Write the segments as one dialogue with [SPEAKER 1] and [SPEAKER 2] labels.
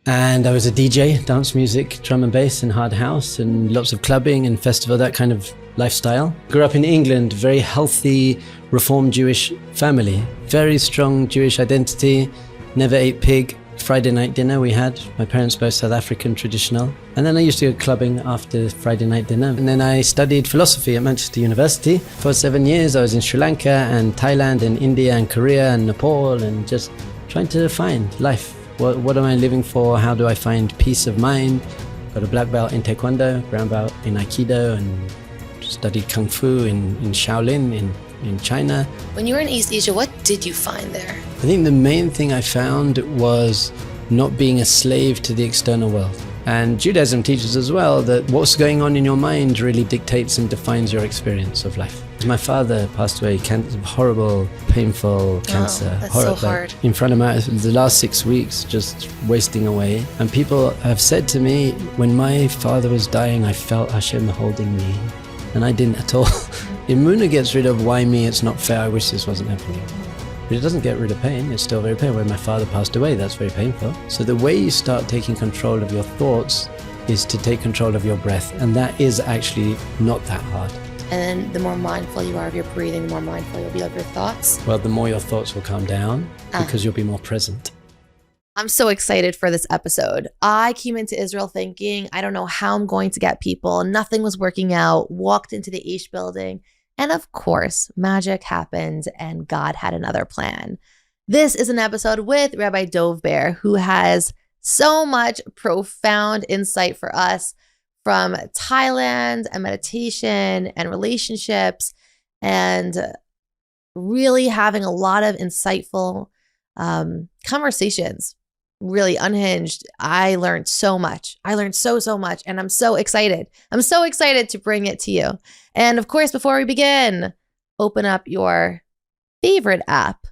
[SPEAKER 1] And I was a DJ, dance music, drum and bass and hard house and lots of clubbing and festival, that kind of lifestyle. Grew up in England, very healthy, Reformed Jewish family. Very strong Jewish identity, never ate pig. Friday night dinner we had, my parents both South African traditional. And then I used to go clubbing after Friday night dinner. And then I studied philosophy at Manchester University. For 7 years I was in Sri Lanka and Thailand and India and Korea and Nepal and just trying to find life. What am I living for? How do I find peace of mind? Got a black belt in Taekwondo, brown belt in Aikido, and studied Kung Fu in Shaolin in China.
[SPEAKER 2] When you were in East Asia, what did you find there?
[SPEAKER 1] I think the main thing I found was not being a slave to the external world. And Judaism teaches as well that what's going on in your mind really dictates and defines your experience of life. My father passed away, horrible, painful cancer.
[SPEAKER 2] That's so hard.
[SPEAKER 1] In front of me, the last 6 weeks, just wasting away. And people have said to me, when my father was dying, I felt Hashem holding me. And I didn't at all. Imuna gets rid of why me, it's not fair, I wish this wasn't happening. But it doesn't get rid of pain, it's still very painful. When my father passed away, that's very painful. So the way you start taking control of your thoughts is to take control of your breath. And that is actually not that hard.
[SPEAKER 2] And then the more mindful you are of your breathing, the more mindful you'll be of your thoughts.
[SPEAKER 1] Well, the more your thoughts will calm down because you'll be more present.
[SPEAKER 2] I'm so excited for this episode. I came into Israel thinking, I don't know how I'm going to get people. Nothing was working out. Walked into the Ish building. And of course, magic happened and God had another plan. This is an episode with Rabbi Dov Ber, who has so much profound insight for us from Thailand and meditation and relationships, and really having a lot of insightful conversations, really unhinged. I learned so much. I learned so much, and I'm so excited. I'm so excited to bring it to you. And of course, before we begin, open up your favorite app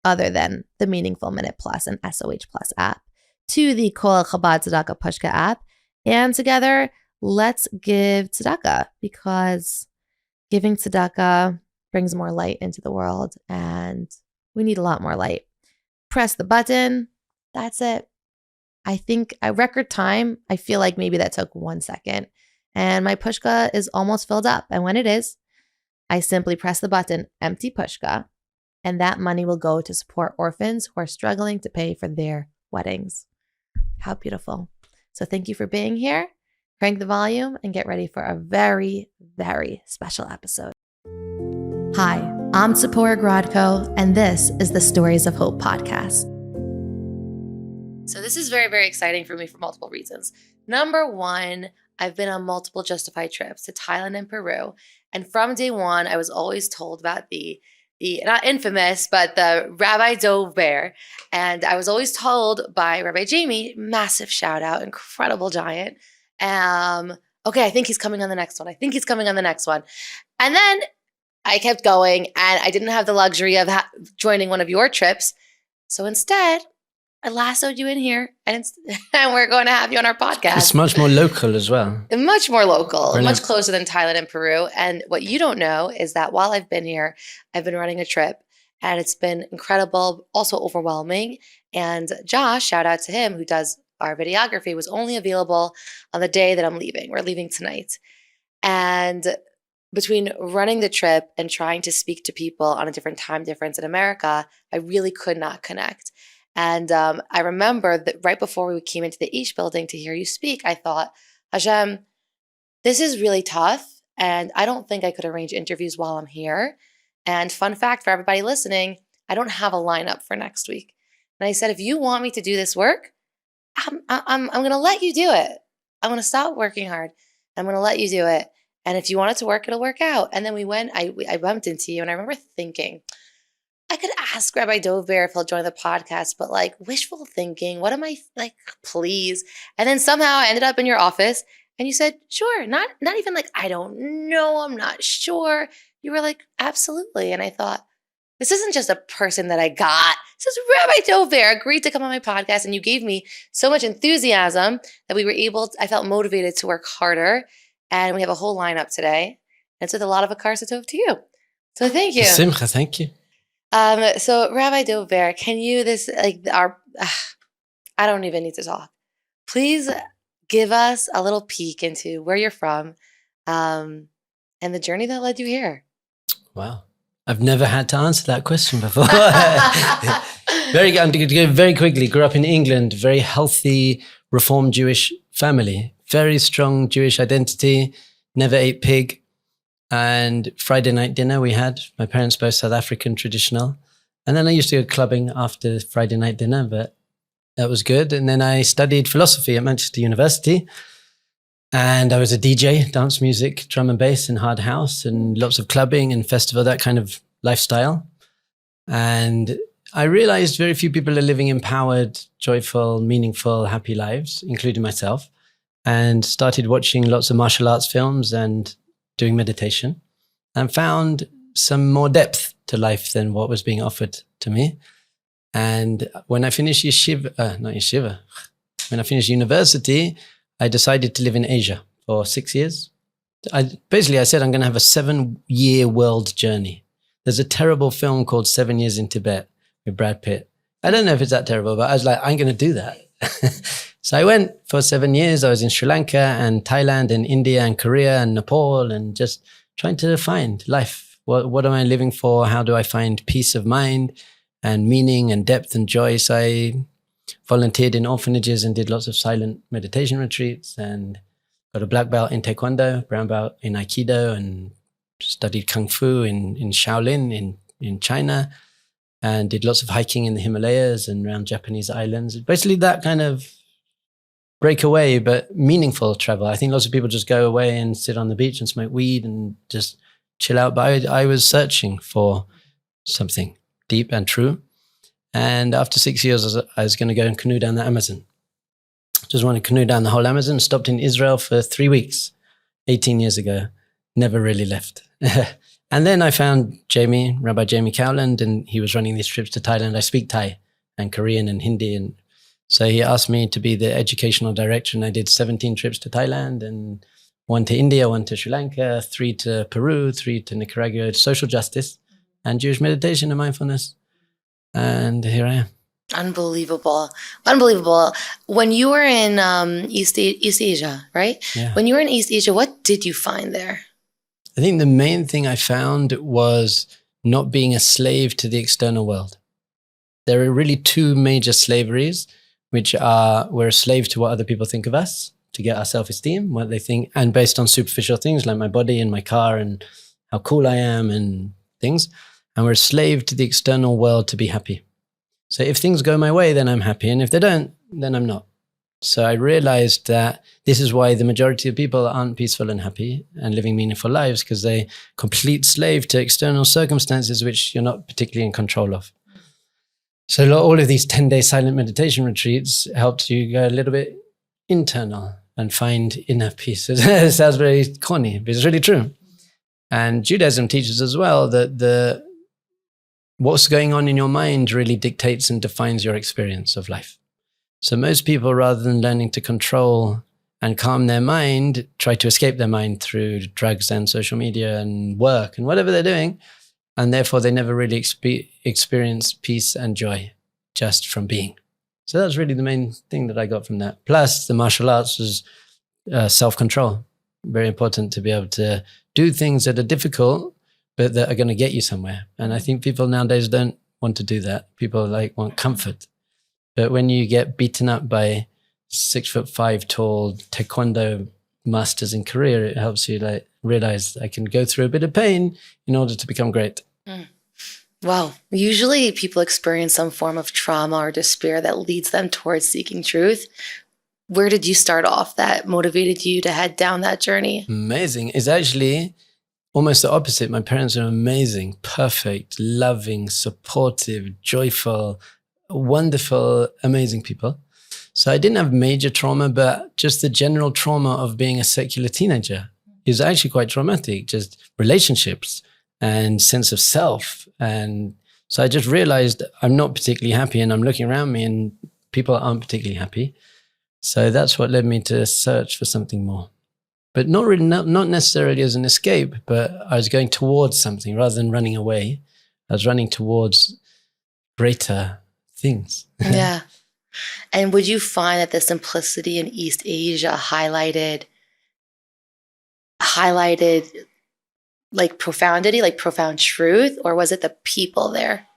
[SPEAKER 2] other than the Meaningful Minute Plus and SOH Plus app to the Kol Chabad Tzedakah Pushka app, and together, let's give tzedakah, because giving tzedakah brings more light into the world, and we need a lot more light. Press the button. That's it. I think at record time, I feel like maybe that took 1 second, and my pushka is almost filled up. And when it is, I simply press the button, empty pushka, and that money will go to support orphans who are struggling to pay for their weddings. How beautiful. So thank you for being here. Crank the volume and get ready for a very, very special episode. Hi, I'm Tzipora Grodko, and this is the Stories of Hope podcast. So this is very, very exciting for me for multiple reasons. Number one, I've been on multiple Justified trips to Thailand and Peru. And from day one, I was always told about the not infamous, but the Rabbi Dov Ber. And I was always told by Rabbi Jamie, massive shout out, incredible giant. Okay, I think he's coming on the next one. And then I kept going, and I didn't have the luxury of joining one of your trips. So instead, I lassoed you in here, and we're going to have you on our podcast.
[SPEAKER 1] It's much more local as well.
[SPEAKER 2] Much more local, much closer than Thailand and Peru. And what you don't know is that while I've been here, I've been running a trip, and it's been incredible, also overwhelming. And Josh, shout out to him, who does our videography, was only available on the day that I'm leaving. We're leaving tonight. And between running the trip and trying to speak to people on a different time difference in America, I really could not connect. And I remember that right before we came into the Ish building to hear you speak, I thought, Hashem, this is really tough, and I don't think I could arrange interviews while I'm here. And fun fact for everybody listening, I don't have a lineup for next week. And I said, if you want me to do this work, I'm going to let you do it. I'm going to stop working hard. I'm going to let you do it. And if you want it to work, it'll work out. And then I bumped into you, and I remember thinking, I could ask Rabbi Dov Ber if he'll join the podcast, but like wishful thinking, what am I like, please? And then somehow I ended up in your office, and you said, sure, not even like, I don't know, I'm not sure. You were like, absolutely. And I thought, this isn't just a person that I got. This is Rabbi Dov Ber agreed to come on my podcast, and you gave me so much enthusiasm that I felt motivated to work harder, and we have a whole lineup today. And it's with a lot of akar satov to you. So thank you.
[SPEAKER 1] Simcha, thank you.
[SPEAKER 2] So Rabbi Dov Ber, can you, I don't even need to talk. Please give us a little peek into where you're from and the journey that led you here.
[SPEAKER 1] Wow. I've never had to answer that question before. I'm going to go very quickly. Grew up in England, very healthy, reformed Jewish family, very strong Jewish identity, never ate pig. And Friday night dinner we had, my parents both South African traditional. And then I used to go clubbing after Friday night dinner, but that was good. And then I studied philosophy at Manchester University. And I was a DJ, dance music, drum and bass and hard house and lots of clubbing and festival, that kind of lifestyle. And I realized very few people are living empowered, joyful, meaningful, happy lives, including myself, and started watching lots of martial arts films and doing meditation and found some more depth to life than what was being offered to me. And when I finished when I finished university, I decided to live in Asia for 6 years. I said I'm going to have a 7-year world journey. There's a terrible film called 7 Years in Tibet with Brad Pitt. I don't know if it's that terrible, but I was like, I'm going to do that. So I went for 7 years. I was in Sri Lanka and Thailand and India and Korea and Nepal and just trying to find life. What am I living for? How do I find peace of mind and meaning and depth and joy? So I volunteered in orphanages and did lots of silent meditation retreats and got a black belt in Taekwondo, brown belt in Aikido, and studied Kung Fu in Shaolin in China, and did lots of hiking in the Himalayas and around Japanese islands. Basically that kind of breakaway, but meaningful travel. I think lots of people just go away and sit on the beach and smoke weed and just chill out. But I was searching for something deep and true. And after 6 years, I was going to go and canoe down the Amazon. Just wanted to canoe down the whole Amazon. Stopped in Israel for 3 weeks, 18 years ago. Never really left. And then I found Rabbi Jamie Cowland, and he was running these trips to Thailand. I speak Thai and Korean and Hindi. And so he asked me to be the educational director, and I did 17 trips to Thailand and 1 to India, 1 to Sri Lanka, 3 to Peru, 3 to Nicaragua, social justice and Jewish meditation and mindfulness. And here I am.
[SPEAKER 2] Unbelievable. When you were in East Asia, right?
[SPEAKER 1] Yeah.
[SPEAKER 2] When you were in East Asia, what did you find there?
[SPEAKER 1] I think the main thing I found was not being a slave to the external world. There are really 2 major slaveries, which are we're a slave to what other people think of us, to get our self-esteem, what they think, and based on superficial things like my body and my car and how cool I am and things. And we're a slave to the external world to be happy. So if things go my way, then I'm happy. And if they don't, then I'm not. So I realized that this is why the majority of people aren't peaceful and happy and living meaningful lives, because they're complete slave to external circumstances, which you're not particularly in control of. So all of these 10-day silent meditation retreats helped you go a little bit internal and find inner peace. It sounds very corny, but it's really true. And Judaism teaches as well that what's going on in your mind really dictates and defines your experience of life. So most people, rather than learning to control and calm their mind, try to escape their mind through drugs and social media and work and whatever they're doing. And therefore, they never really experience peace and joy just from being. So that's really the main thing that I got from that. Plus, the martial arts was self-control. Very important to be able to do things that are difficult, but that are going to get you somewhere. And I think people nowadays don't want to do that. People want comfort. But when you get beaten up by 6'5" tall taekwondo masters in Korea, it helps you realize I can go through a bit of pain in order to become great.
[SPEAKER 2] Wow. Usually people experience some form of trauma or despair that leads them towards seeking truth. Where did you start off that motivated you to head down that journey?
[SPEAKER 1] Amazing. It's actually almost the opposite. My parents are amazing, perfect, loving, supportive, joyful, wonderful, amazing people. So I didn't have major trauma, but just the general trauma of being a secular teenager is actually quite traumatic, just relationships and sense of self. And so I just realized I'm not particularly happy, and I'm looking around me and people aren't particularly happy. So that's what led me to search for something more. But not necessarily as an escape, but I was going towards something rather than running away. I was running towards greater things.
[SPEAKER 2] Yeah. And would you find that the simplicity in East Asia highlighted like profundity, like profound truth, or was it the people there?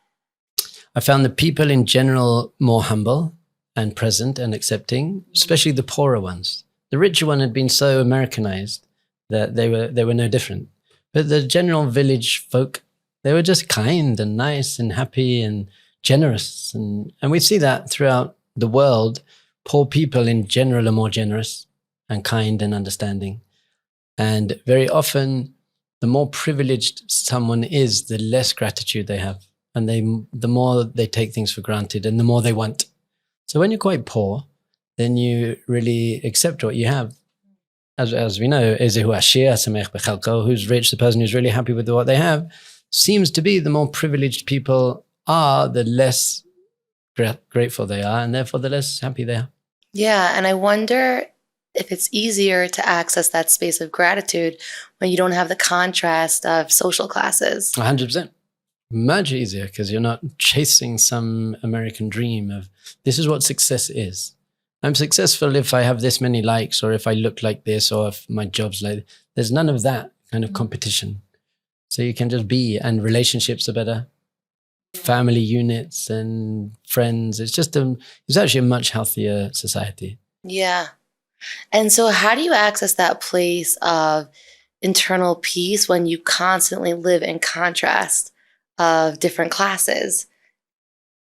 [SPEAKER 1] I found the people in general more humble and present and accepting, especially the poorer ones. The richer one had been so Americanized that they were no different. But the general village folk, they were just kind and nice and happy and generous. And we see that throughout the world. Poor people in general are more generous and kind and understanding. And very often, the more privileged someone is, the less gratitude they have. And the more they take things for granted and the more they want. So when you're quite poor, then you really accept what you have. As we know, Ezehu Ashir Samech Bechalko, who's rich, the person who's really happy with what they have, seems to be the more privileged people are, the less grateful they are, and therefore the less happy they are.
[SPEAKER 2] Yeah, and I wonder if it's easier to access that space of gratitude when you don't have the contrast of social classes.
[SPEAKER 1] 100%. Much easier, because you're not chasing some American dream of this is what success is. I'm successful if I have this many likes, or if I look like this, or if my job's like this. There's none of that kind of competition. So you can just be, and relationships are better. Family units and friends. It's actually a much healthier society.
[SPEAKER 2] Yeah. And so how do you access that place of internal peace when you constantly live in contrast of different classes?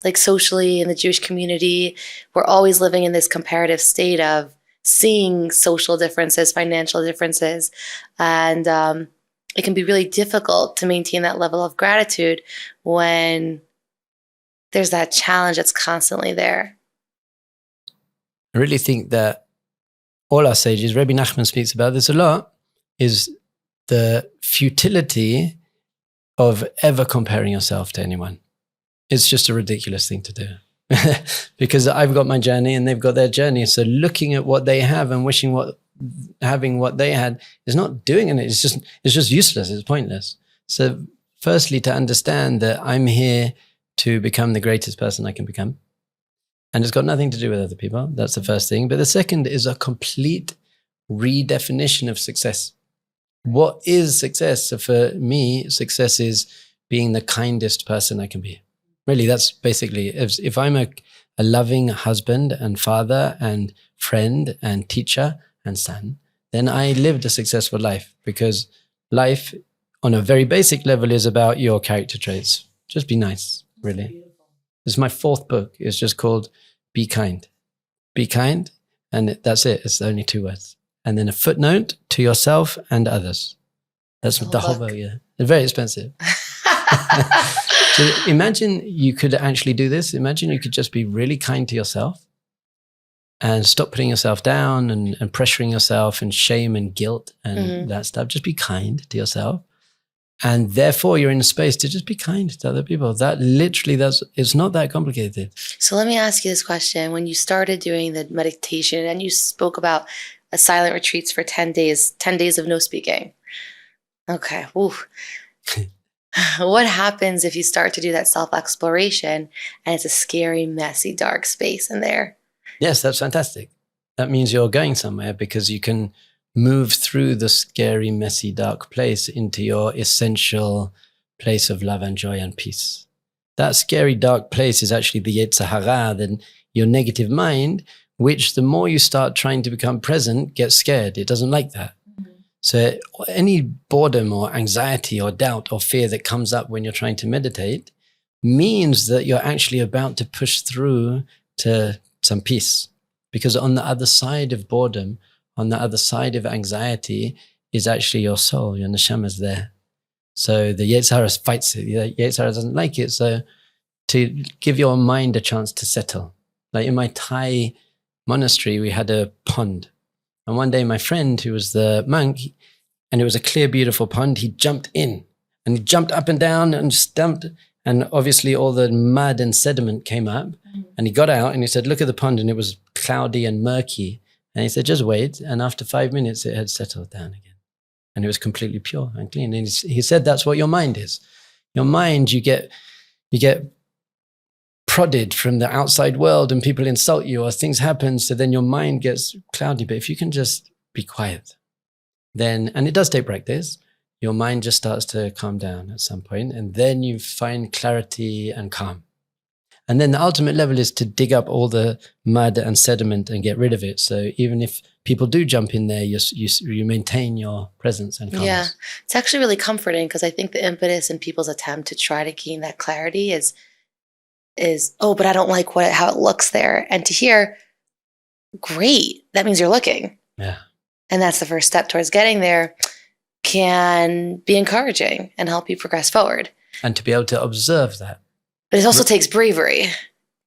[SPEAKER 2] Like socially in the Jewish community, we're always living in this comparative state of seeing social differences, financial differences, and it can be really difficult to maintain that level of gratitude when there's that challenge that's constantly there.
[SPEAKER 1] I really think that all our sages, Rabbi Nachman speaks about this a lot, is the futility of ever comparing yourself to anyone. It's just a ridiculous thing to do. Because I've got my journey and they've got their journey. So looking at what they have and having what they had is not doing it. It's just useless. It's pointless. So firstly, to understand that I'm here to become the greatest person I can become. And it's got nothing to do with other people. That's the first thing. But the second is a complete redefinition of success. What is success? So for me, success is being the kindest person I can be. Really, that's basically, if I'm a loving husband and father and friend and teacher and son, then I lived a successful life, because life on a very basic level is about your character traits. Just be nice, really. This is my 4th book. It's just called Be Kind. Be kind, and that's it. It's only 2 words. And then a footnote to yourself and others. That's the whole book, yeah. It's very expensive. So imagine you could actually do this. Imagine you could just be really kind to yourself and stop putting yourself down and pressuring yourself and shame and guilt and that stuff. Just be kind to yourself. And therefore you're in a space to just be kind to other people. That literally, it's not that complicated.
[SPEAKER 2] So let me ask you this question. When you started doing the meditation and you spoke about a silent retreats for 10 days of no speaking. Okay. What happens if you start to do that self-exploration and it's a scary, messy, dark space in there?
[SPEAKER 1] Yes, that's fantastic. That means you're going somewhere, because you can move through the scary, messy, dark place into your essential place of love and joy and peace. That scary, dark place is actually the Yetzer Hara, then your negative mind, which the more you start trying to become present, gets scared. It doesn't like that. So any boredom or anxiety or doubt or fear that comes up when you're trying to meditate means that you're actually about to push through to some peace. Because on the other side of boredom, on the other side of anxiety, is actually your soul, your neshama is there. So the Yetzer Hara fights it. The Yetzer Hara doesn't like it. So to give your mind a chance to settle. Like in my Thai monastery, we had a pond. And one day my friend, who was the monk, and it was a clear, beautiful pond, he jumped in and he jumped up and down and stumped. And obviously all the mud and sediment came up, and he got out and he said, look at the pond. And it was cloudy and murky. And he said, just wait. And after 5 minutes, it had settled down again. And it was completely pure and clean. And he said, that's what your mind is. Your mind, you get prodded from the outside world and people insult you or things happen. So then your mind gets cloudy. But if you can just be quiet, then, and it does take practice, your mind just starts to calm down at some point, and then you find clarity and calm. And then the ultimate level is to dig up all the mud and sediment and get rid of it. So even if people do jump in there, you maintain your presence and calmness.
[SPEAKER 2] Yeah, it's actually really comforting, because I think the impetus in people's attempt to try to gain that clarity is oh, but I don't like how it looks there. And to hear, great, that means you're looking.
[SPEAKER 1] Yeah.
[SPEAKER 2] And that's the first step towards getting there, can be encouraging and help you progress forward.
[SPEAKER 1] And to be able to observe that.
[SPEAKER 2] But it also takes bravery.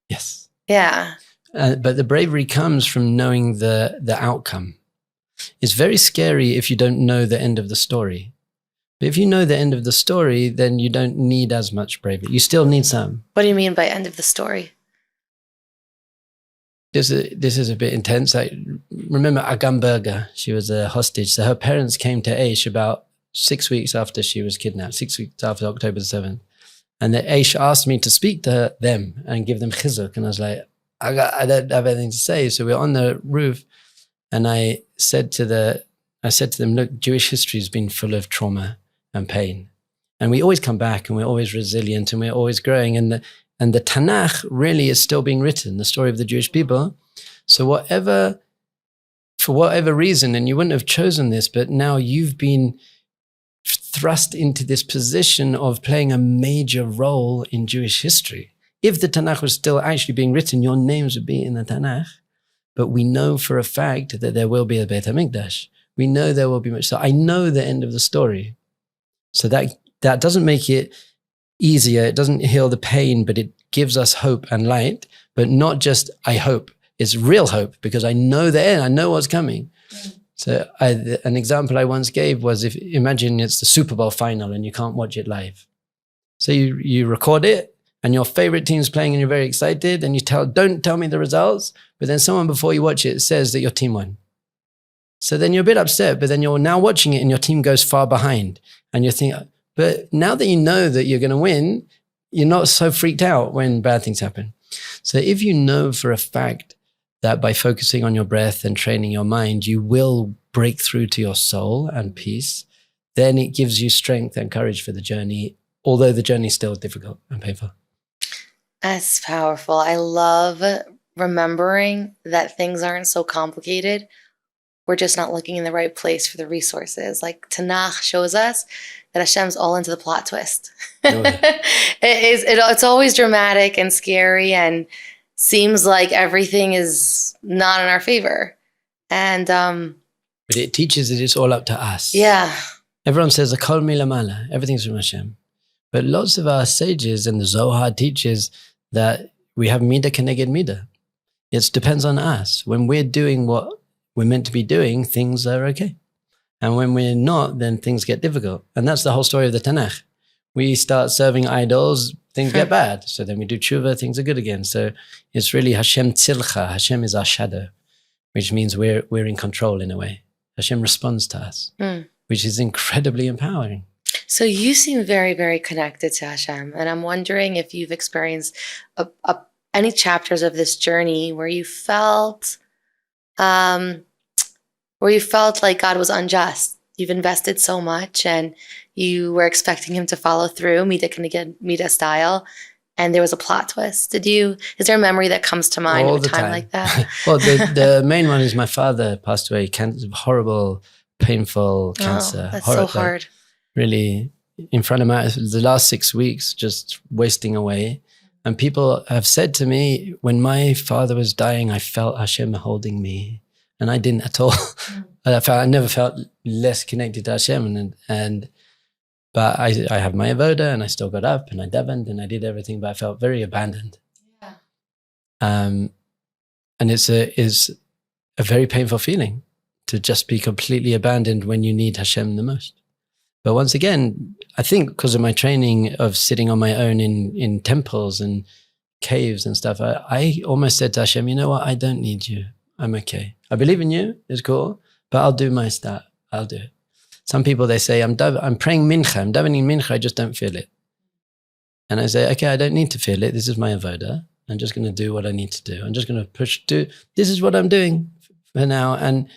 [SPEAKER 1] Yes.
[SPEAKER 2] Yeah.
[SPEAKER 1] But the bravery comes from knowing the outcome. It's very scary if you don't know the end of the story. But if you know the end of the story, then you don't need as much bravery. You still need some.
[SPEAKER 2] What do you mean by end of the story?
[SPEAKER 1] This is a bit intense. I remember Agam Berger. She was a hostage. So her parents came to Aish about 6 weeks after she was kidnapped, 6 weeks after October 7th. And the Aish asked me to speak to them and give them chizuk. And I was like, I don't have anything to say. So we're on the roof, and I said to them, look, Jewish history has been full of trauma and pain. And we always come back, and we're always resilient, and we're always growing. And the Tanakh really is still being written, the story of the Jewish people. So for whatever reason, and you wouldn't have chosen this, but now you've been thrust into this position of playing a major role in Jewish history. If the Tanakh was still actually being written, your names would be in the Tanakh. But we know for a fact that there will be a Beit HaMikdash. We know there will be much. So I know the end of the story. So that doesn't make it easier. It doesn't heal the pain, but it gives us hope and light. But not just, I hope. It's real hope, because I know the end. I know what's coming. So an example I once gave was, imagine it's the Super Bowl final and you can't watch it live. So you record it, and your favorite team's playing and you're very excited, and you don't tell me the results, but then someone before you watch it says that your team won. So then you're a bit upset, but then you're now watching it and your team goes far behind, and you're thinking, but now that you know that you're going to win, you're not so freaked out when bad things happen. So if you know for a fact that by focusing on your breath and training your mind, you will break through to your soul and peace, then it gives you strength and courage for the journey, although the journey is still difficult and painful.
[SPEAKER 2] That's powerful. I love remembering that things aren't so complicated. We're just not looking in the right place for the resources. Like Tanakh shows us that Hashem's all into the plot twist. It's always dramatic and scary, and seems like everything is not in our favor. And
[SPEAKER 1] but it teaches that it's all up to us.
[SPEAKER 2] Yeah.
[SPEAKER 1] Everyone says Akol milamala, everything's from Hashem. But lots of our sages and the Zohar teaches that we have midah keneged midah. It depends on us. When we're doing what we're meant to be doing, things are okay. And when we're not, then things get difficult. And that's the whole story of the Tanakh. We start serving idols, things get bad. So then we do tshuva, things are good again. So it's really Hashem tzilcha. Hashem is our shadow, which means we're in control in a way. Hashem responds to us, which is incredibly empowering.
[SPEAKER 2] So you seem very, very connected to Hashem. And I'm wondering if you've experienced any chapters of this journey where you felt like God was unjust. You've invested so much and you were expecting him to follow through, midah style, and there was a plot twist. Is there a memory that comes to mind of a time like that?
[SPEAKER 1] Well, the main one is my father passed away, horrible, painful cancer.
[SPEAKER 2] That's so hard.
[SPEAKER 1] Really, in front of the last 6 weeks, just wasting away. And people have said to me, when my father was dying, I felt Hashem holding me. And I didn't at all. I never felt less connected to Hashem. But I have my avoda, and I still got up and I davened and I did everything, but I felt very abandoned. Yeah. And it's a very painful feeling to just be completely abandoned when you need Hashem the most. But once again, I think because of my training of sitting on my own in temples and caves and stuff, I almost said to Hashem, you know what? I don't need you. I'm okay. I believe in you. It's cool, but I'll do my stuff. I'll do it. Some people, they say, I'm praying mincha. I'm davening mincha. I just don't feel it. And I say, okay, I don't need to feel it. This is my avoda. I'm just going to do what I need to do. I'm just going to this is what I'm doing for now. And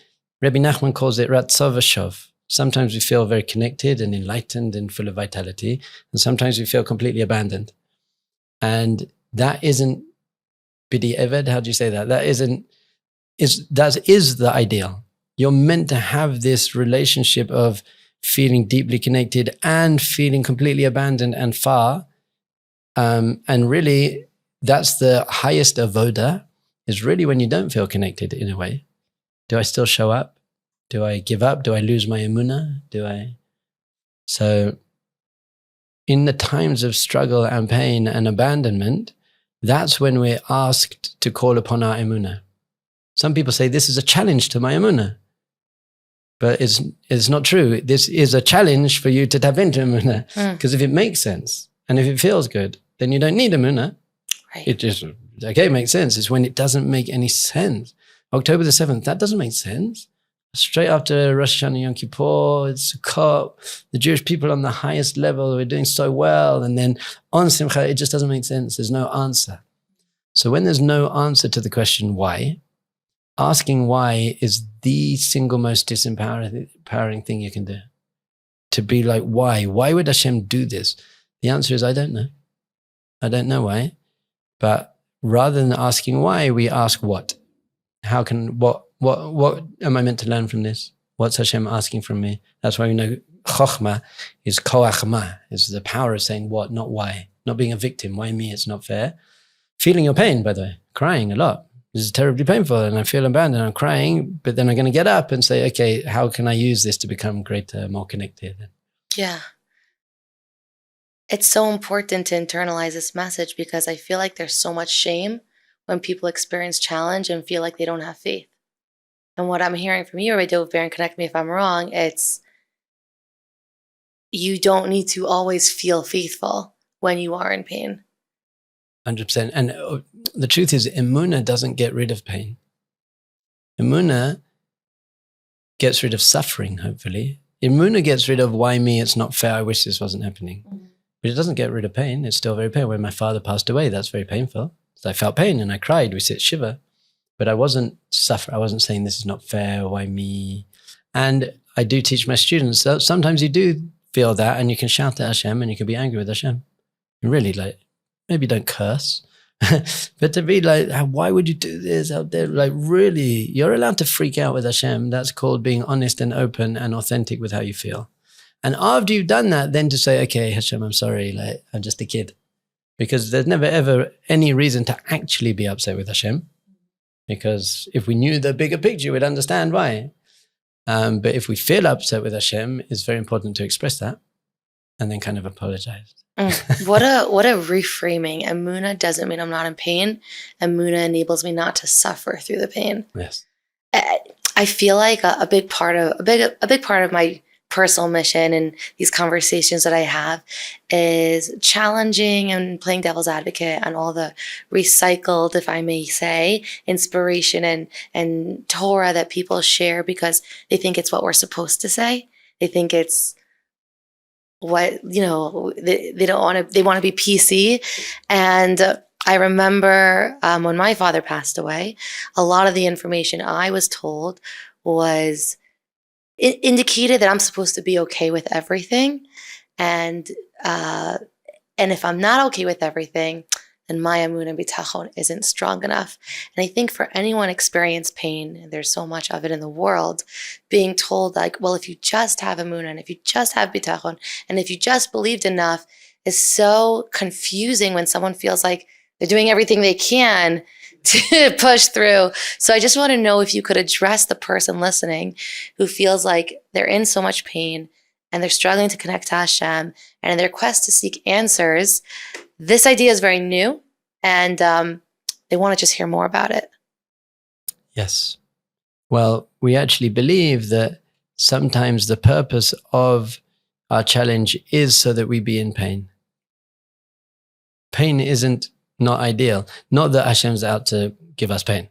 [SPEAKER 1] Rabbi Nachman calls it ratzov v'shov. Sometimes we feel very connected and enlightened and full of vitality. And sometimes we feel completely abandoned. And that isn't bidi eved. How do you say that? That is the ideal. You're meant to have this relationship of feeling deeply connected and feeling completely abandoned and far. And really, that's the highest avoda, is really when you don't feel connected in a way. Do I still show up? Do I give up? Do I lose my emunah? So in the times of struggle and pain and abandonment, that's when we're asked to call upon our emunah. Some people say this is a challenge to my emunah. But it's not true. This is a challenge for you to tap into emunah. Because if it makes sense and if it feels good, then you don't need emunah.
[SPEAKER 2] Right.
[SPEAKER 1] It just, it makes sense. It's when it doesn't make any sense. October the 7th, that doesn't make sense. Straight after Rosh Hashanah Yom Kippur, it's Sukkot, the Jewish people on the highest level, we're doing so well. And then on Simcha, it just doesn't make sense. There's no answer. So when there's no answer to the question why, asking why is the single most disempowering thing you can do. To be like, why? Why would Hashem do this? The answer is, I don't know. I don't know why. But rather than asking why, we ask what. What am I meant to learn from this? What's Hashem asking from me? That's why we know chokhmah is koach ma, is the power of saying what, not why. Not being a victim. Why me? It's not fair. Feeling your pain, by the way. Crying a lot. This is terribly painful and I feel abandoned. I'm crying, but then I'm going to get up and say, okay, how can I use this to become greater, more connected?
[SPEAKER 2] Yeah. It's so important to internalize this message because I feel like there's so much shame when people experience challenge and feel like they don't have faith. And what I'm hearing from you, Rabbi Dov Ber, and correct me if I'm wrong, it's you don't need to always feel faithful when you are in pain.
[SPEAKER 1] 100%. And the truth is, emunah doesn't get rid of pain. Emunah gets rid of suffering, hopefully. Emunah gets rid of why me, it's not fair, I wish this wasn't happening. Mm-hmm. But it doesn't get rid of pain. It's still very painful. When my father passed away, that's very painful. So I felt pain and I cried. We sit shiva. But I wasn't suffering. I wasn't saying this is not fair, why me? And I do teach my students that sometimes you do feel that and you can shout at Hashem and you can be angry with Hashem. And really, like, maybe don't curse, but to be like, why would you do this out there? Like, really, you're allowed to freak out with Hashem. That's called being honest and open and authentic with how you feel. And after you've done that, then to say, okay, Hashem, I'm sorry, like, I'm just a kid. Because there's never, ever any reason to actually be upset with Hashem. Because if we knew the bigger picture, we'd understand why. But if we feel upset with Hashem, it's very important to express that and then kind of apologize.
[SPEAKER 2] What a reframing. Emunah doesn't mean I'm not in pain. Emunah enables me not to suffer through the pain.
[SPEAKER 1] Yes.
[SPEAKER 2] I feel like a big part of my personal mission and these conversations that I have is challenging and playing devil's advocate on all the recycled, if I may say, inspiration and Torah that people share because they think it's what we're supposed to say. They think it's what, they want to be PC. And I remember when my father passed away, a lot of the information I was told was indicated that I'm supposed to be okay with everything. And if I'm not okay with everything, then my emunah bitachon isn't strong enough. And I think for anyone experiencing pain, and there's so much of it in the world, being told like, well, if you just have emunah, and if you just have bitachon, and if you just believed enough, is so confusing when someone feels like they're doing everything they can to push through. So I just want to know if you could address the person listening who feels like they're in so much pain and they're struggling to connect to Hashem, and in their quest to seek answers, this idea is very new and they want to just hear more about it.
[SPEAKER 1] Yes. Well, we actually believe that sometimes the purpose of our challenge is so that we be in pain. Pain isn't not ideal. Not that Hashem's out to give us pain,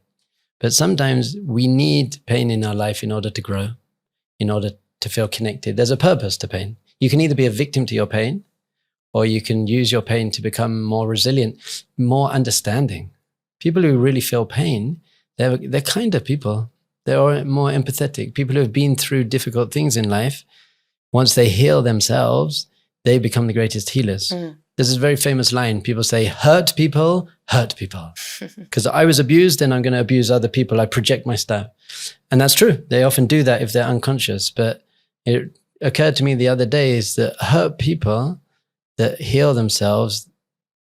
[SPEAKER 1] but sometimes we need pain in our life in order to grow, in order to feel connected. There's a purpose to pain. You can either be a victim to your pain or you can use your pain to become more resilient, more understanding. People who really feel pain, they're kinder people. They're more empathetic. People who have been through difficult things in life, once they heal themselves, they become the greatest healers. There's this very famous line. People say, hurt people. Because I was abused and I'm going to abuse other people. I project my stuff. And that's true. They often do that if they're unconscious. But it occurred to me the other day is that hurt people that heal themselves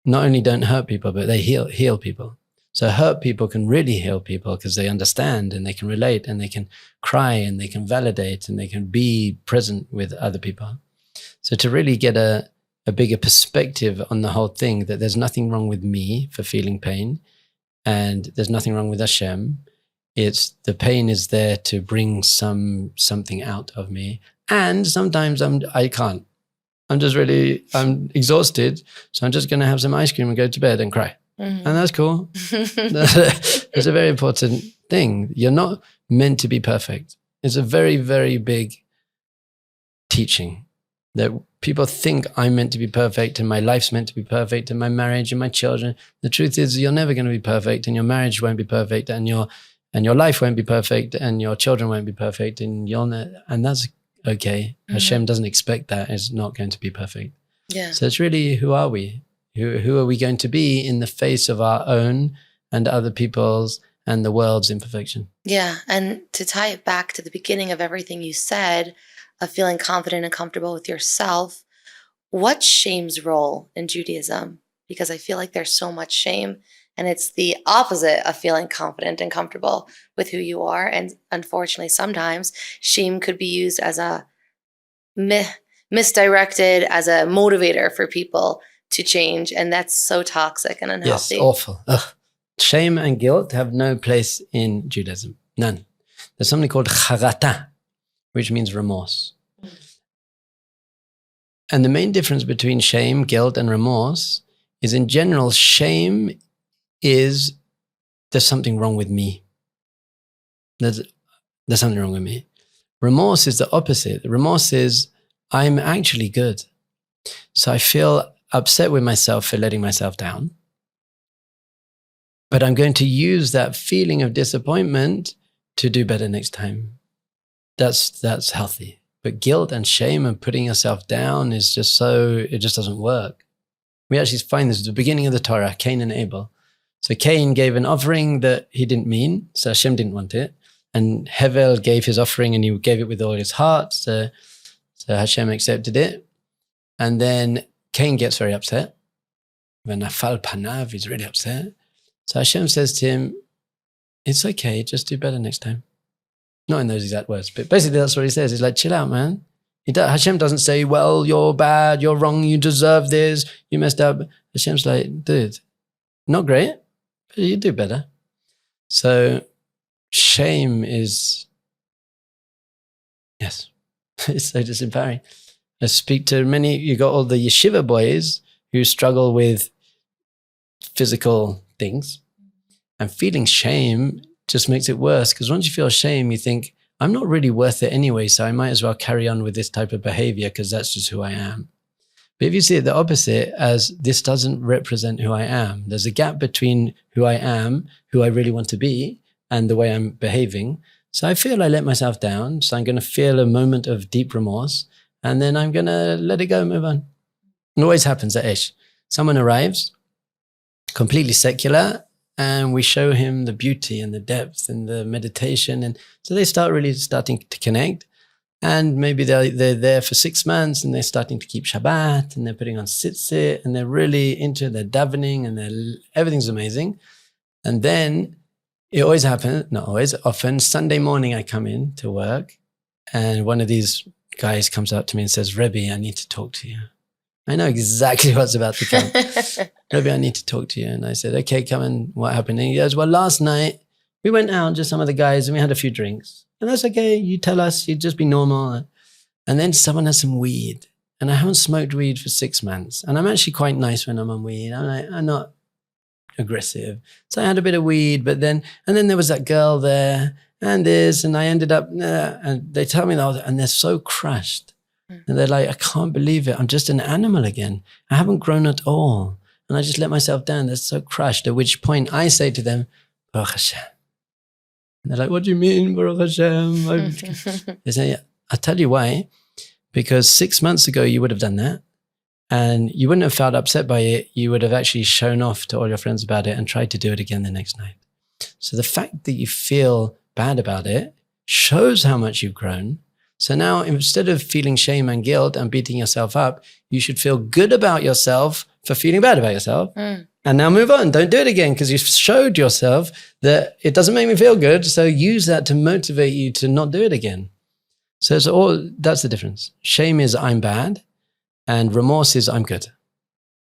[SPEAKER 1] not only don't hurt people, but they heal people. So hurt people can really heal people because they understand and they can relate and they can cry and they can validate and they can be present with other people. So to really get a bigger perspective on the whole thing, that there's nothing wrong with me for feeling pain and there's nothing wrong with Hashem. It's the pain is there to bring something out of me. And sometimes I can't. I'm exhausted. So I'm just going to have some ice cream and go to bed and cry. And that's cool. It's a very important thing. You're not meant to be perfect. It's a very, very big teaching that people think I'm meant to be perfect and my life's meant to be perfect and my marriage and my children. The truth is you're never going to be perfect and your marriage won't be perfect and your life won't be perfect and your children won't be perfect and and that's okay. Hashem doesn't expect that. It's not going to be perfect.
[SPEAKER 2] Yeah.
[SPEAKER 1] So it's really, who are we? Who are we going to be in the face of our own and other people's and the world's imperfection?
[SPEAKER 2] Yeah. And to tie it back to the beginning of everything you said, of feeling confident and comfortable with yourself, what's shame's role in Judaism? Because I feel like there's so much shame and it's the opposite of feeling confident and comfortable with who you are. And unfortunately, sometimes shame could be used as a misdirected, as a motivator for people to change. And that's so toxic and unhealthy.
[SPEAKER 1] Yes, awful. Ugh. Shame and guilt have no place in Judaism. None. There's something called charata, which means remorse. And the main difference between shame, guilt, and remorse is, in general, shame is there's something wrong with me. There's something wrong with me. Remorse is the opposite. Remorse is I'm actually good. So I feel upset with myself for letting myself down. But I'm going to use that feeling of disappointment to do better next time. That's healthy. But guilt and shame and putting yourself down is just it just doesn't work. We actually find this at the beginning of the Torah, Cain and Abel. So Cain gave an offering that he didn't mean, so Hashem didn't want it. And Hevel gave his offering and he gave it with all his heart, so Hashem accepted it. And then Cain gets very upset. When Nafal Panav, he's really upset. So Hashem says to him, it's okay, just do better next time. Not in those exact words, but basically that's what he says. He's like, chill out, man. Hashem doesn't say, well, you're bad, you're wrong, you deserve this, you messed up. Hashem's like, dude, not great, but you do better. So shame is, yes, it's so disempowering. I speak to you got all the yeshiva boys who struggle with physical things, and feeling shame just makes it worse, because once you feel shame, you think, I'm not really worth it anyway, so I might as well carry on with this type of behavior because that's just who I am. But if you see it the opposite, as this doesn't represent who I am, there's a gap between who I am, who I really want to be, and the way I'm behaving. So I feel I let myself down, so I'm going to feel a moment of deep remorse, and then I'm going to let it go and move on. It always happens at Ish. Someone arrives, completely secular, and we show him the beauty and the depth and the meditation. And so they starting to connect. And maybe they're there for 6 months and they're starting to keep Shabbat and they're putting on tzitzit and they're really into their davening and everything's amazing. And then it always happens, not always, often Sunday morning I come in to work and one of these guys comes up to me and says, Rebbe, I need to talk to you. I know exactly what's about to come. Rebbe, I need to talk to you. And I said, okay, come in. What happened? And he goes, well, last night we went out, just some of the guys, and we had a few drinks. And that's okay. You tell us, you just be normal. And then someone has some weed. And I haven't smoked weed for 6 months. And I'm actually quite nice when I'm on weed. I'm not aggressive. So I had a bit of weed, and then there was that girl there and this, and I ended up, and they tell me that, and they're so crushed. And they're like, I can't believe it. I'm just an animal again. I haven't grown at all. And I just let myself down. They're so crushed. At which point I say to them, Baruch Hashem. And they're like, what do you mean, Baruch Hashem? They say, I'll tell you why. Because 6 months ago, you would have done that. And you wouldn't have felt upset by it. You would have actually shown off to all your friends about it and tried to do it again the next night. So the fact that you feel bad about it shows how much you've grown. So now instead of feeling shame and guilt and beating yourself up, you should feel good about yourself for feeling bad about yourself. And now move on. Don't do it again because you showed yourself that it doesn't make me feel good. So use that to motivate you to not do it again. So that's the difference. Shame is I'm bad and remorse is I'm good.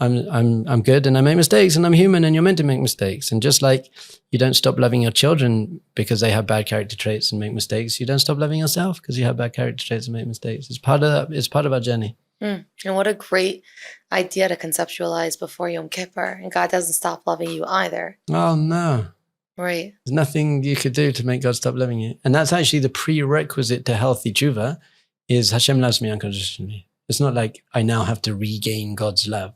[SPEAKER 1] I'm good and I make mistakes and I'm human and you're meant to make mistakes. And just like you don't stop loving your children because they have bad character traits and make mistakes, you don't stop loving yourself because you have bad character traits and make mistakes. It's part of that. It's part of our journey.
[SPEAKER 2] And what a great idea to conceptualize before Yom Kippur. And God doesn't stop loving you either.
[SPEAKER 1] Oh, no.
[SPEAKER 2] Right.
[SPEAKER 1] There's nothing you could do to make God stop loving you. And that's actually the prerequisite to healthy tshuva is Hashem loves me unconditionally. It's not like I now have to regain God's love.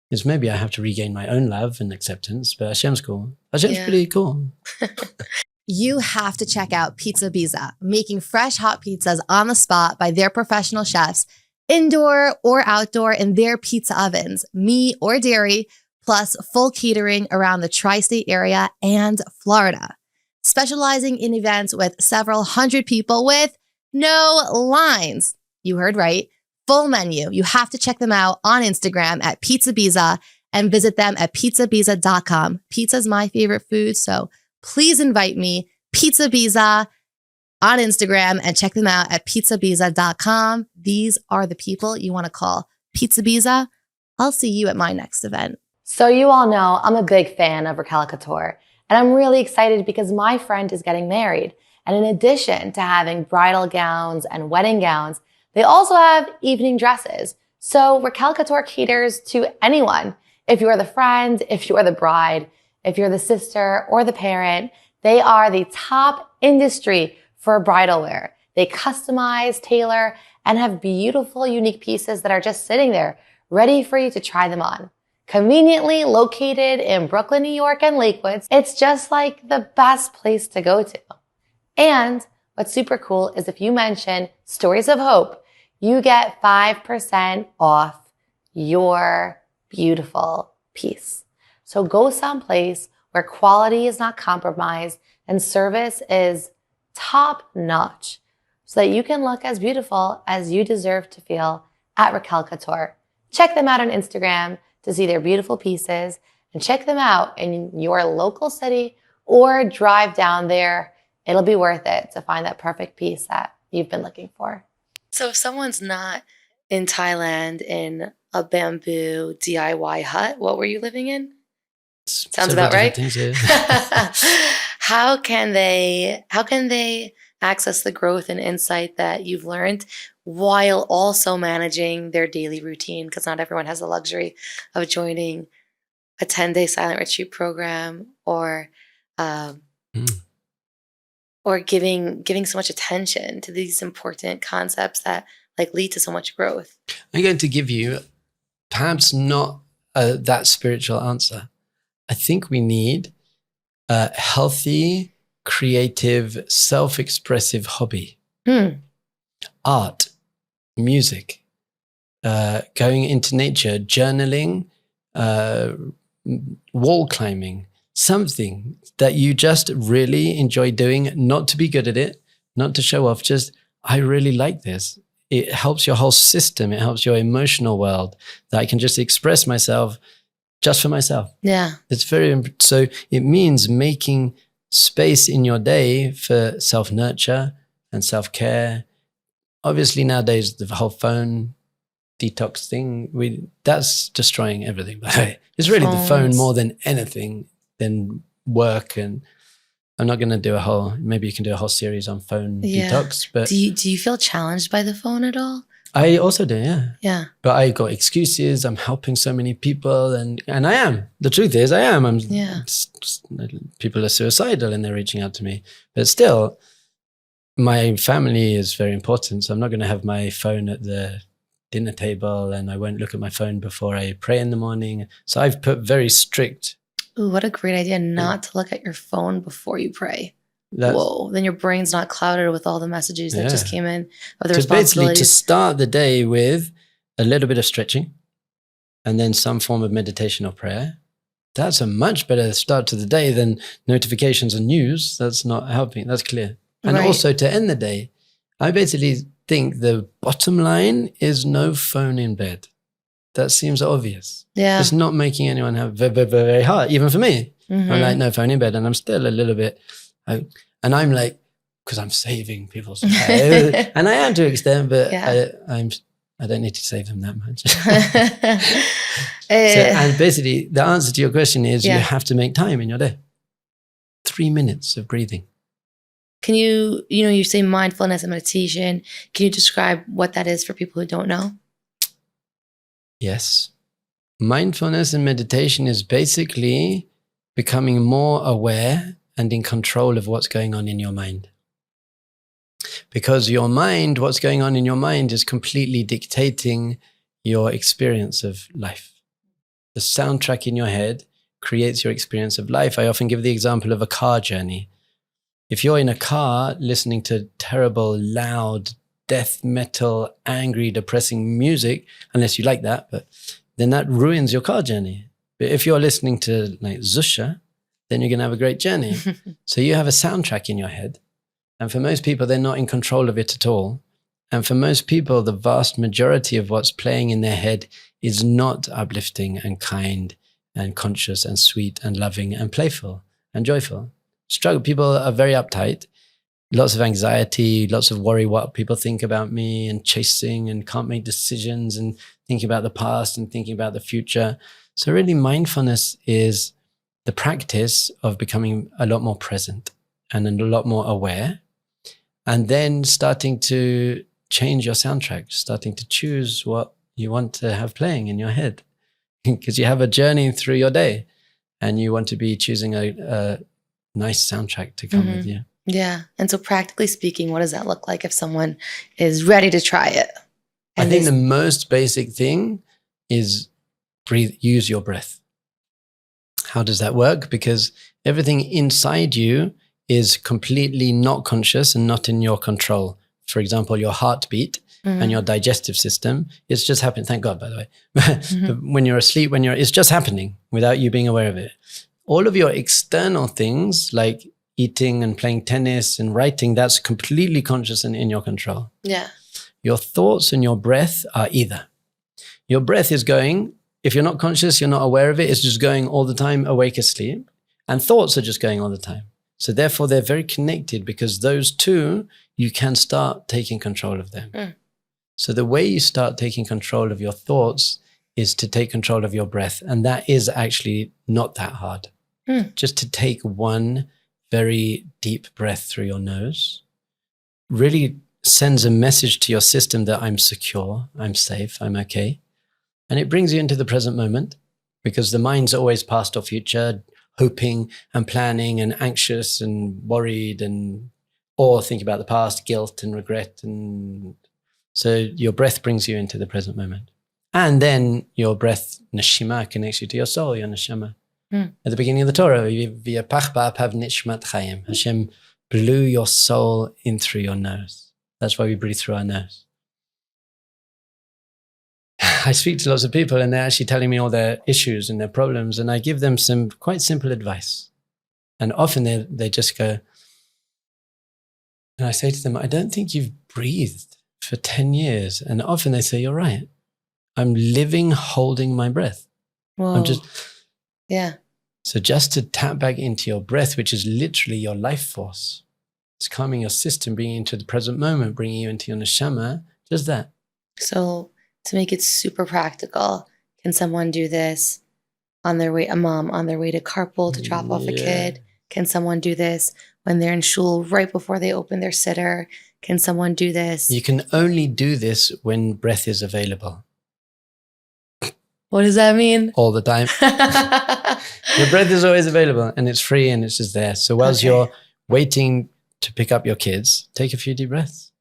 [SPEAKER 1] It's maybe I have to regain my own love and acceptance, but Hashem's cool. Hashem's pretty cool.
[SPEAKER 2] You have to check out Pizza Biza, making fresh hot pizzas on the spot by their professional chefs, indoor or outdoor in their pizza ovens, meat or dairy, plus full catering around the tri-state area and Florida. Specializing in events with several hundred people with no lines. You heard right. Full menu. You have to check them out on Instagram at Pizza Biza and visit them at pizzabiza.com. Pizza's my favorite food, so please invite me, Pizza Biza, on Instagram and check them out at pizzabiza.com. These are the people you want to call. Pizza Biza, I'll see you at my next event. So you all know I'm a big fan of Raquel Couture, and I'm really excited because my friend is getting married. And in addition to having bridal gowns and wedding gowns, they also have evening dresses. So Raquel Couture caters to anyone. If you're the friend, if you're the bride, if you're the sister or the parent, they are the top industry for bridal wear. They customize, tailor, and have beautiful, unique pieces that are just sitting there, ready for you to try them on. Conveniently located in Brooklyn, New York, and Lakewood, it's just like the best place to go to. And what's super cool is if you mention Stories of Hope, you get 5% off your beautiful piece. So go someplace where quality is not compromised and service is top notch so that you can look as beautiful as you deserve to feel at Raquel Couture. Check them out on Instagram to see their beautiful pieces and check them out in your local city or drive down there. It'll be worth it to find that perfect piece that you've been looking for. So if someone's not in Thailand in a bamboo DIY hut, what were you living in? Sounds about right.
[SPEAKER 1] Things, yeah.
[SPEAKER 2] How can they access the growth and insight that you've learned while also managing their daily routine? Because not everyone has the luxury of joining a 10-day silent retreat program or giving so much attention to these important concepts that lead to so much growth.
[SPEAKER 1] I'm going to give you perhaps not that spiritual answer. I think we need a healthy, creative, self-expressive hobby. Art, music, going into nature, journaling, wall climbing, something that you just really enjoy doing, not to be good at it, not to show off, just, I really like this. It helps your whole system. It helps your emotional world that I can just express myself just for myself.
[SPEAKER 2] Yeah.
[SPEAKER 1] It's so it means making space in your day for self-nurture and self-care. Obviously nowadays, the whole phone detox thing, that's destroying everything. But it's really the phone more than anything than work. And I'm not going to do maybe you can do a whole series on phone detox. But
[SPEAKER 2] do you feel challenged by the phone at all?
[SPEAKER 1] I also do, yeah.
[SPEAKER 2] Yeah.
[SPEAKER 1] But I got excuses. I'm helping so many people, and I am. The truth is, I am. People are suicidal and they're reaching out to me. But still, my family is very important. So I'm not going to have my phone at the dinner table, and I won't look at my phone before I pray in the morning. So I've put very strict.
[SPEAKER 2] Ooh, what a great idea not to look at your phone before you pray. Whoa, then your brain's not clouded with all the messages that just came in of the responsibilities.
[SPEAKER 1] Basically, to start the day with a little bit of stretching and then some form of meditation or prayer, that's a much better start to the day than notifications and news. That's not helping. That's clear. And also to end the day, I basically think the bottom line is no phone in bed. That seems obvious.
[SPEAKER 2] Yeah.
[SPEAKER 1] It's not making anyone have very, very hard, even for me. I'm like, no phone in bed. And I'm still a little bit, and I'm like, because I'm saving people's lives. And I am to an extent, but I don't need to save them that much. And basically, the answer to your question is you have to make time in your day. 3 minutes of breathing.
[SPEAKER 2] Can you say mindfulness and meditation. Can you describe what that is for people who don't know?
[SPEAKER 1] Yes. Mindfulness and meditation is basically becoming more aware and in control of what's going on in your mind. Because your mind, what's going on in your mind is completely dictating your experience of life. The soundtrack in your head creates your experience of life. I often give the example of a car journey. If you're in a car listening to terrible, loud, death metal, angry, depressing music, unless you like that, but then that ruins your car journey. But if you're listening to like Zusha, then you're going to have a great journey. So you have a soundtrack in your head. And for most people, they're not in control of it at all. And for most people, the vast majority of what's playing in their head is not uplifting and kind and conscious and sweet and loving and playful and joyful. People are very uptight, lots of anxiety, lots of worry what people think about me and chasing and can't make decisions and thinking about the past and thinking about the future. So really mindfulness is the practice of becoming a lot more present and a lot more aware, and then starting to change your soundtrack, starting to choose what you want to have playing in your head. Because you have a journey through your day and you want to be choosing a nice soundtrack to come with you.
[SPEAKER 2] Yeah. And so practically speaking, what does that look like if someone is ready to try it?
[SPEAKER 1] I think the most basic thing is use your breath. How does that work? Because everything inside you is completely not conscious and not in your control. For example, your heartbeat and your digestive system, it's just happening. Thank God, by the way. But when you're asleep, it's just happening without you being aware of it. All of your external things like eating and playing tennis and writing, that's completely conscious and in your control.
[SPEAKER 2] Yeah.
[SPEAKER 1] Your thoughts and your breath are either. Your breath is going, if you're not conscious, you're not aware of it, it's just going all the time, awake, asleep. And thoughts are just going all the time. So therefore, they're very connected because those two, you can start taking control of them. So the way you start taking control of your thoughts is to take control of your breath. And that is actually not that hard. Just to take one very deep breath through your nose really sends a message to your system that I'm secure, I'm safe, I'm okay. And it brings you into the present moment because the mind's always past or future, hoping and planning and anxious and worried or think about the past, guilt and regret. And so your breath brings you into the present moment. And then your breath, neshima, connects you to your soul, your neshama. At the beginning of the Torah, Hashem blew your soul in through your nose. That's why we breathe through our nose. I speak to lots of people and they're actually telling me all their issues and their problems, and I give them some quite simple advice. And often they just go, and I say to them, I don't think you've breathed for 10 years. And often they say, you're right. I'm living holding my breath.
[SPEAKER 2] Whoa. Yeah.
[SPEAKER 1] So just to tap back into your breath, which is literally your life force, it's calming your system, bringing you into the present moment, bringing you into your neshama, just that.
[SPEAKER 2] So to make it super practical, can someone do this on their way, a mom on their way to carpool to drop off a kid? Can someone do this when they're in shul right before they open their sitter? Can someone do this?
[SPEAKER 1] You can only do this when breath is available.
[SPEAKER 2] What does that mean?
[SPEAKER 1] All the time. Your breath is always available and it's free and it's just there. So whilst you're waiting to pick up your kids, take a few deep breaths.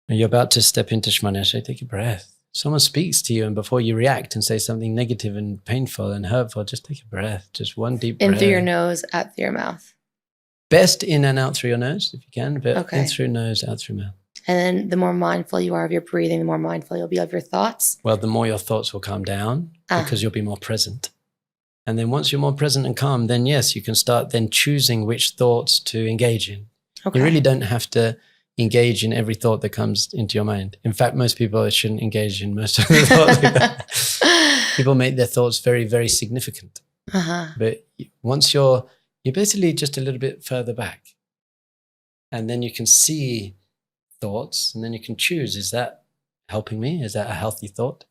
[SPEAKER 1] When you're about to step into Shemona Esrei, take a breath. Someone speaks to you, and before you react and say something negative and painful and hurtful, just take a breath. Just one deep breath.
[SPEAKER 2] In through your nose, out through your mouth.
[SPEAKER 1] Best in and out through your nose, if you can, but
[SPEAKER 2] Okay.
[SPEAKER 1] in through nose, out through mouth.
[SPEAKER 2] And then the more mindful you are of your breathing, the more mindful you'll be of your thoughts.
[SPEAKER 1] Well, the more your thoughts will calm down because you'll be more present. And then once you're more present and calm, then yes, you can start then choosing which thoughts to engage in.
[SPEAKER 2] Okay.
[SPEAKER 1] You really don't have to engage in every thought that comes into your mind. In fact, most people shouldn't engage in most of the thoughts. People make their thoughts very, very significant. But once you're basically just a little bit further back, and then you can see thoughts, and then you can choose, is that helping me? Is that a healthy thought?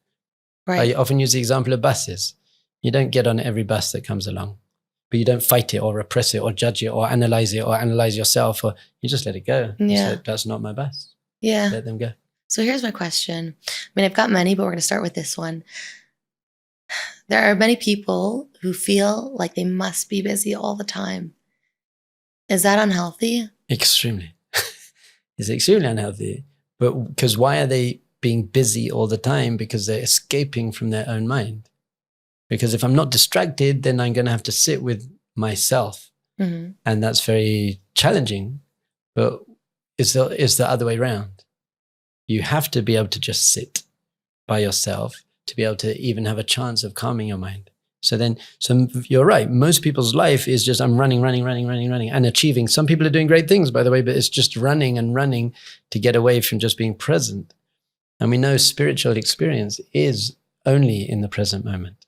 [SPEAKER 2] Right.
[SPEAKER 1] I often use the example of buses. You don't get on every bus that comes along, but you don't fight it or repress it or judge it or analyze yourself, or you just let it go.
[SPEAKER 2] Yeah.
[SPEAKER 1] So that's not my bus.
[SPEAKER 2] Yeah.
[SPEAKER 1] Let them go.
[SPEAKER 2] So here's my question. I mean, I've got many, but we're going to start with this one. There are many people who feel like they must be busy all the time. Is that unhealthy?
[SPEAKER 1] Extremely. It's extremely unhealthy. But because why are they being busy all the time? Because they're escaping from their own mind. Because if I'm not distracted, then I'm going to have to sit with myself.
[SPEAKER 2] Mm-hmm.
[SPEAKER 1] And that's very challenging. But it's the other way around. You have to be able to just sit by yourself to be able to even have a chance of calming your mind. So you're right. Most people's life is just, I'm running and achieving. Some people are doing great things, by the way, but it's just running and running to get away from just being present. And we know spiritual experience is only in the present moment.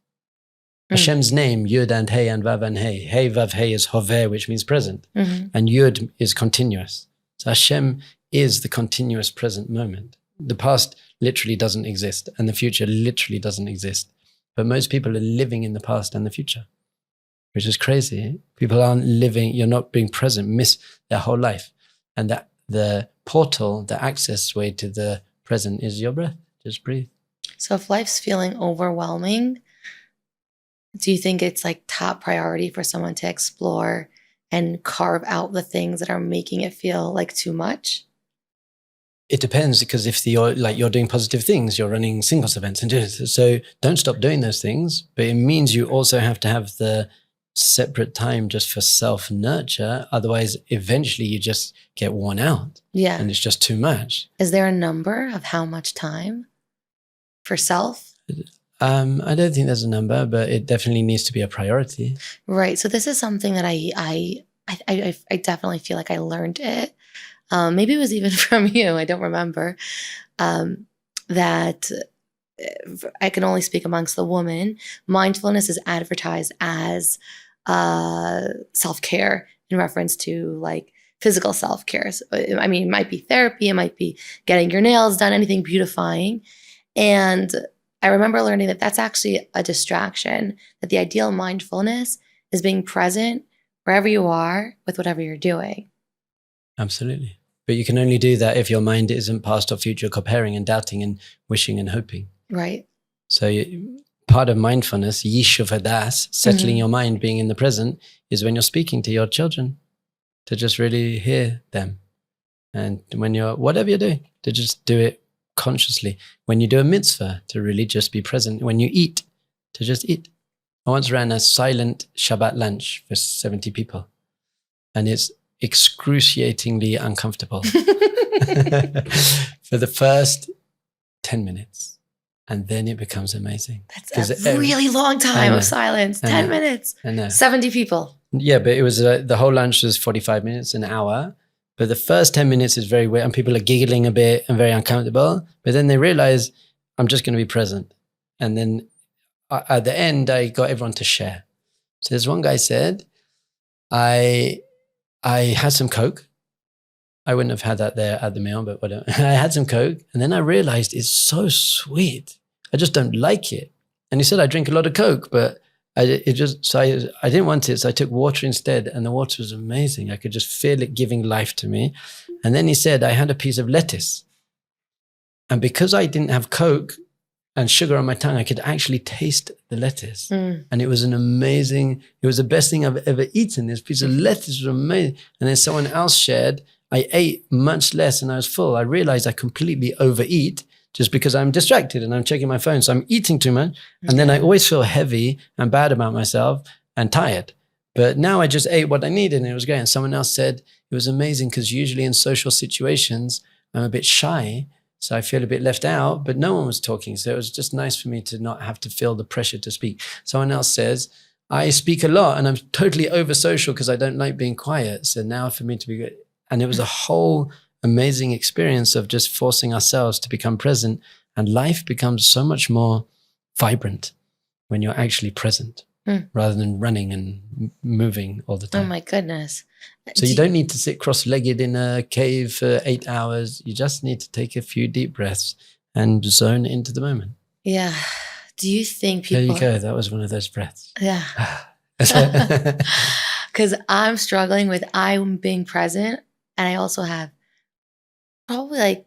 [SPEAKER 1] Hashem's name, Yud and Hey and Vav and Hey. Hey, Vav, Hey is Hoveh, which means present.
[SPEAKER 2] Mm-hmm.
[SPEAKER 1] And Yud is continuous. So Hashem is the continuous present moment. The past literally doesn't exist, and the future literally doesn't exist. But most people are living in the past and the future, which is crazy. People aren't living, you're not being present, miss their whole life. And that the portal, the access way to the present is your breath. Just breathe.
[SPEAKER 2] So if life's feeling overwhelming, do you think it's like top priority for someone to explore and carve out the things that are making it feel like too much?
[SPEAKER 1] It depends, because if you're doing positive things, you're running singles events and doing this. So don't stop doing those things, but it means you also have to have the separate time just for self-nurture. Otherwise, eventually you just get worn out.
[SPEAKER 2] Yeah.
[SPEAKER 1] And it's just too much.
[SPEAKER 2] Is there a number of how much time for self?
[SPEAKER 1] I don't think there's a number, but it definitely needs to be a priority.
[SPEAKER 2] Right. So this is something that I definitely feel like I learned it. Maybe it was even from you. I don't remember. That I can only speak amongst the woman. Mindfulness is advertised as self-care in reference to like physical self-care. So, I mean, it might be therapy. It might be getting your nails done, anything beautifying. And I remember learning that that's actually a distraction, that the ideal mindfulness is being present wherever you are with whatever you're doing.
[SPEAKER 1] Absolutely. But you can only do that if your mind isn't past or future, comparing and doubting and wishing and hoping.
[SPEAKER 2] Right.
[SPEAKER 1] So part of mindfulness, yishuv hadas, settling your mind, being in the present, is when you're speaking to your children, to just really hear them. And when whatever you're doing, to just do it consciously. When you do a mitzvah, to really just be present. When you eat, to just eat. I once ran a silent Shabbat lunch for 70 people, and it's excruciatingly uncomfortable for the first 10 minutes. And then it becomes amazing.
[SPEAKER 2] That's a really long time of silence. 10 minutes.
[SPEAKER 1] I know.
[SPEAKER 2] 70 people.
[SPEAKER 1] Yeah, but it was the whole lunch was 45 minutes, an hour. But the first 10 minutes is very weird, and people are giggling a bit and very uncomfortable. But then they realize, I'm just going to be present. And then at the end, I got everyone to share. So there's one guy said, I had some Coke. I wouldn't have had that there at the meal, but whatever. I had some Coke, and then I realized it's so sweet. I just don't like it. And he said, I drink a lot of Coke, but I didn't want it, so I took water instead, and the water was amazing. I could just feel it giving life to me. And then he said, I had a piece of lettuce. And because I didn't have Coke, and sugar on my tongue. I could actually taste the lettuce. And it was it was the best thing I've ever eaten. This piece of lettuce was amazing. And then someone else shared, I ate much less and I was full. I realized I completely overeat just because I'm distracted and I'm checking my phone. So I'm eating too much. And then I always feel heavy and bad about myself and tired. But now I just ate what I needed and it was great. And someone else said it was amazing because usually in social situations, I'm a bit shy. So I feel a bit left out, but no one was talking. So it was just nice for me to not have to feel the pressure to speak. Someone else says, I speak a lot and I'm totally over social because I don't like being quiet. So now for me to be good. And it was a whole amazing experience of just forcing ourselves to become present. And life becomes so much more vibrant when you're actually present rather than running and moving all the time.
[SPEAKER 2] Oh my goodness.
[SPEAKER 1] So you don't need to sit cross-legged in a cave for 8 hours. You just need to take a few deep breaths and zone into the moment.
[SPEAKER 2] Yeah. Do you think people...
[SPEAKER 1] There you go. That was one of those breaths.
[SPEAKER 2] Yeah. Because I'm struggling with I'm being present. And I also have probably like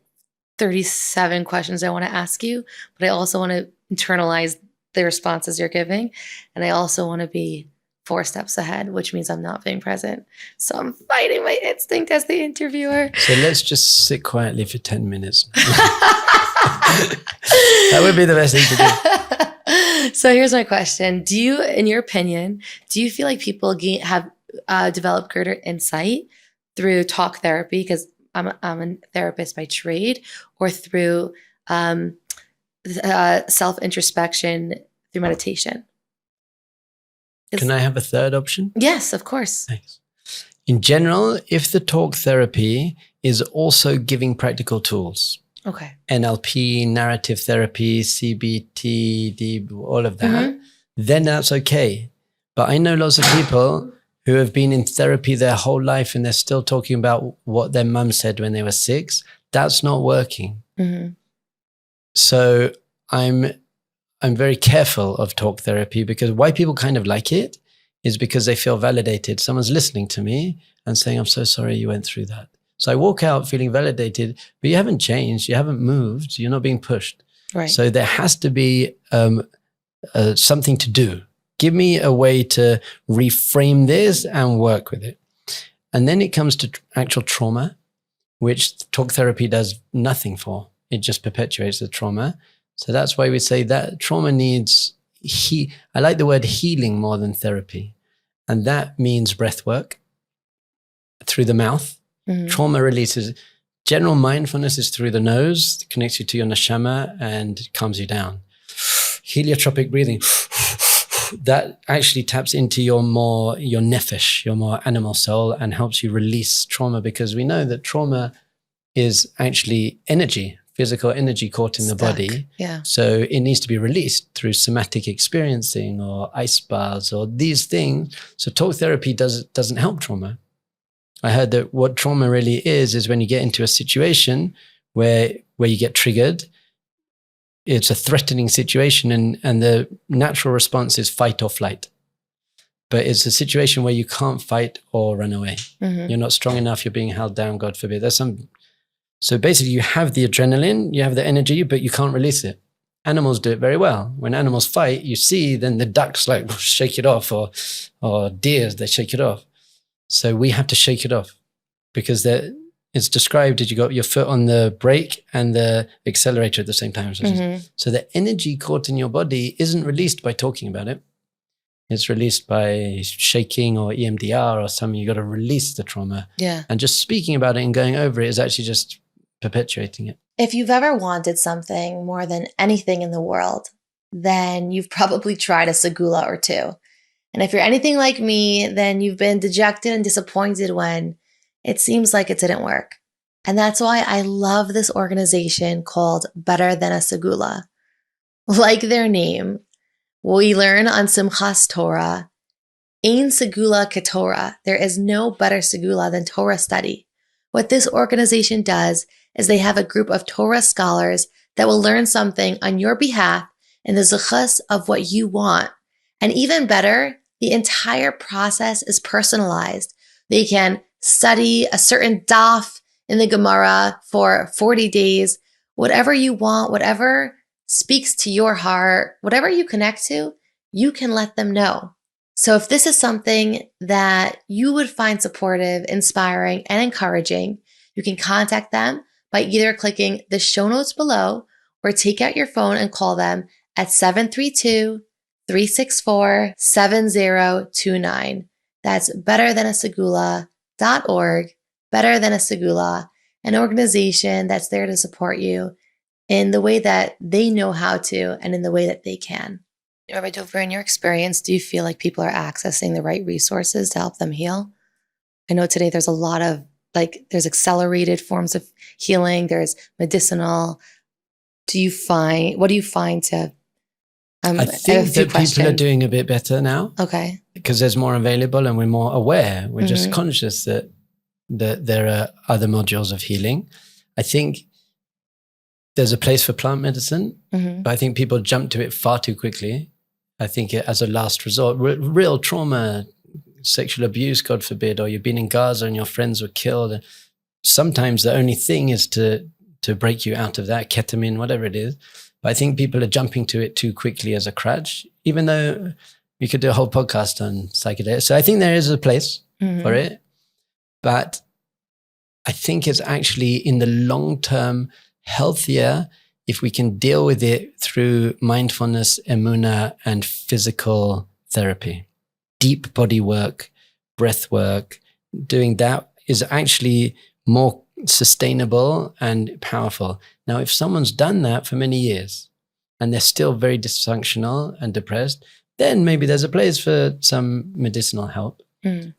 [SPEAKER 2] 37 questions I want to ask you. But I also want to internalize the responses you're giving. And I also want to be 4 steps ahead, which means I'm not being present. So I'm fighting my instinct as the interviewer.
[SPEAKER 1] So let's just sit quietly for 10 minutes. That would be the best thing to do.
[SPEAKER 2] So here's my question. Do you, in your opinion, do you feel like people have developed greater insight through talk therapy, because I'm a therapist by trade, or through self-introspection through meditation?
[SPEAKER 1] Can I have a third option?
[SPEAKER 2] Yes, of course.
[SPEAKER 1] Thanks. In general, if the talk therapy is also giving practical tools,
[SPEAKER 2] okay,
[SPEAKER 1] NLP, narrative therapy, CBT, all of that, then that's okay. But I know lots of people who have been in therapy their whole life and they're still talking about what their mum said when they were 6. That's not working. So I'm very careful of talk therapy, because why people kind of like it is because they feel validated. Someone's listening to me and saying, I'm so sorry you went through that. So I walk out feeling validated, but you haven't changed. You haven't moved. You're not being pushed.
[SPEAKER 2] Right.
[SPEAKER 1] So there has to be something to do. Give me a way to reframe this and work with it. And then it comes to actual trauma, which talk therapy does nothing for. It just perpetuates the trauma. So that's why we say that trauma needs, I like the word healing more than therapy. And that means breath work through the mouth. Trauma releases. General mindfulness is through the nose, connects you to your neshama and calms you down. Heliotropic breathing, that actually taps into your nefesh, your more animal soul, and helps you release trauma, because we know that trauma is actually energy, physical energy caught in the body.
[SPEAKER 2] Yeah.
[SPEAKER 1] So it needs to be released through somatic experiencing or ice baths or these things. So talk therapy doesn't help trauma. I heard that what trauma really is when you get into a situation where you get triggered. It's a threatening situation, and the natural response is fight or flight. But it's a situation where you can't fight or run away. You're not strong enough. You're being held down, God forbid. So basically you have the adrenaline, you have the energy, but you can't release it. Animals do it very well. When animals fight, you see, then the ducks like shake it off, or deers, they shake it off. So we have to shake it off, because it's described as you got your foot on the brake and the accelerator at the same time. So the energy caught in your body isn't released by talking about it. It's released by shaking or EMDR or something. You got to release the trauma.
[SPEAKER 2] Yeah.
[SPEAKER 1] And just speaking about it and going over it is actually just perpetuating it.
[SPEAKER 2] If you've ever wanted something more than anything in the world, then you've probably tried a segula or two. And if you're anything like me, then you've been dejected and disappointed when it seems like it didn't work. And that's why I love this organization called Better Than a Segula. Like their name, we learn on Simchas Torah, Ein Segula Ketorah. There is no better segula than Torah study. What this organization does is they have a group of Torah scholars that will learn something on your behalf in the zechus of what you want. And even better, the entire process is personalized. They can study a certain daf in the Gemara for 40 days, whatever you want, whatever speaks to your heart, whatever you connect to, you can let them know. So if this is something that you would find supportive, inspiring, and encouraging, you can contact them by either clicking the show notes below or take out your phone and call them at 732-364-7029. That's betterthanasegula.org, Better Than a Segula, an organization that's there to support you in the way that they know how to and in the way that they can. Rabbi Dov Ber, in your experience, do you feel like people are accessing the right resources to help them heal? I know today there's a lot of, there's accelerated forms of healing, there's medicinal. What do you find to...
[SPEAKER 1] I think that people are doing a bit better now.
[SPEAKER 2] Okay.
[SPEAKER 1] Because there's more available and we're more aware. We're just conscious that there are other modules of healing. I think there's a place for plant medicine, but I think people jump to it far too quickly. I think as a last resort, real trauma, sexual abuse, God forbid, or you've been in Gaza and your friends were killed. Sometimes the only thing is to break you out of that, ketamine, whatever it is. But I think people are jumping to it too quickly as a crutch, even though we could do a whole podcast on psychedelics. So I think there is a place for it. But I think it's actually in the long term healthier if we can deal with it through mindfulness, emunah, and physical therapy. Deep body work, breath work, doing that is actually more sustainable and powerful. Now, if someone's done that for many years and they're still very dysfunctional and depressed, then maybe there's a place for some medicinal help.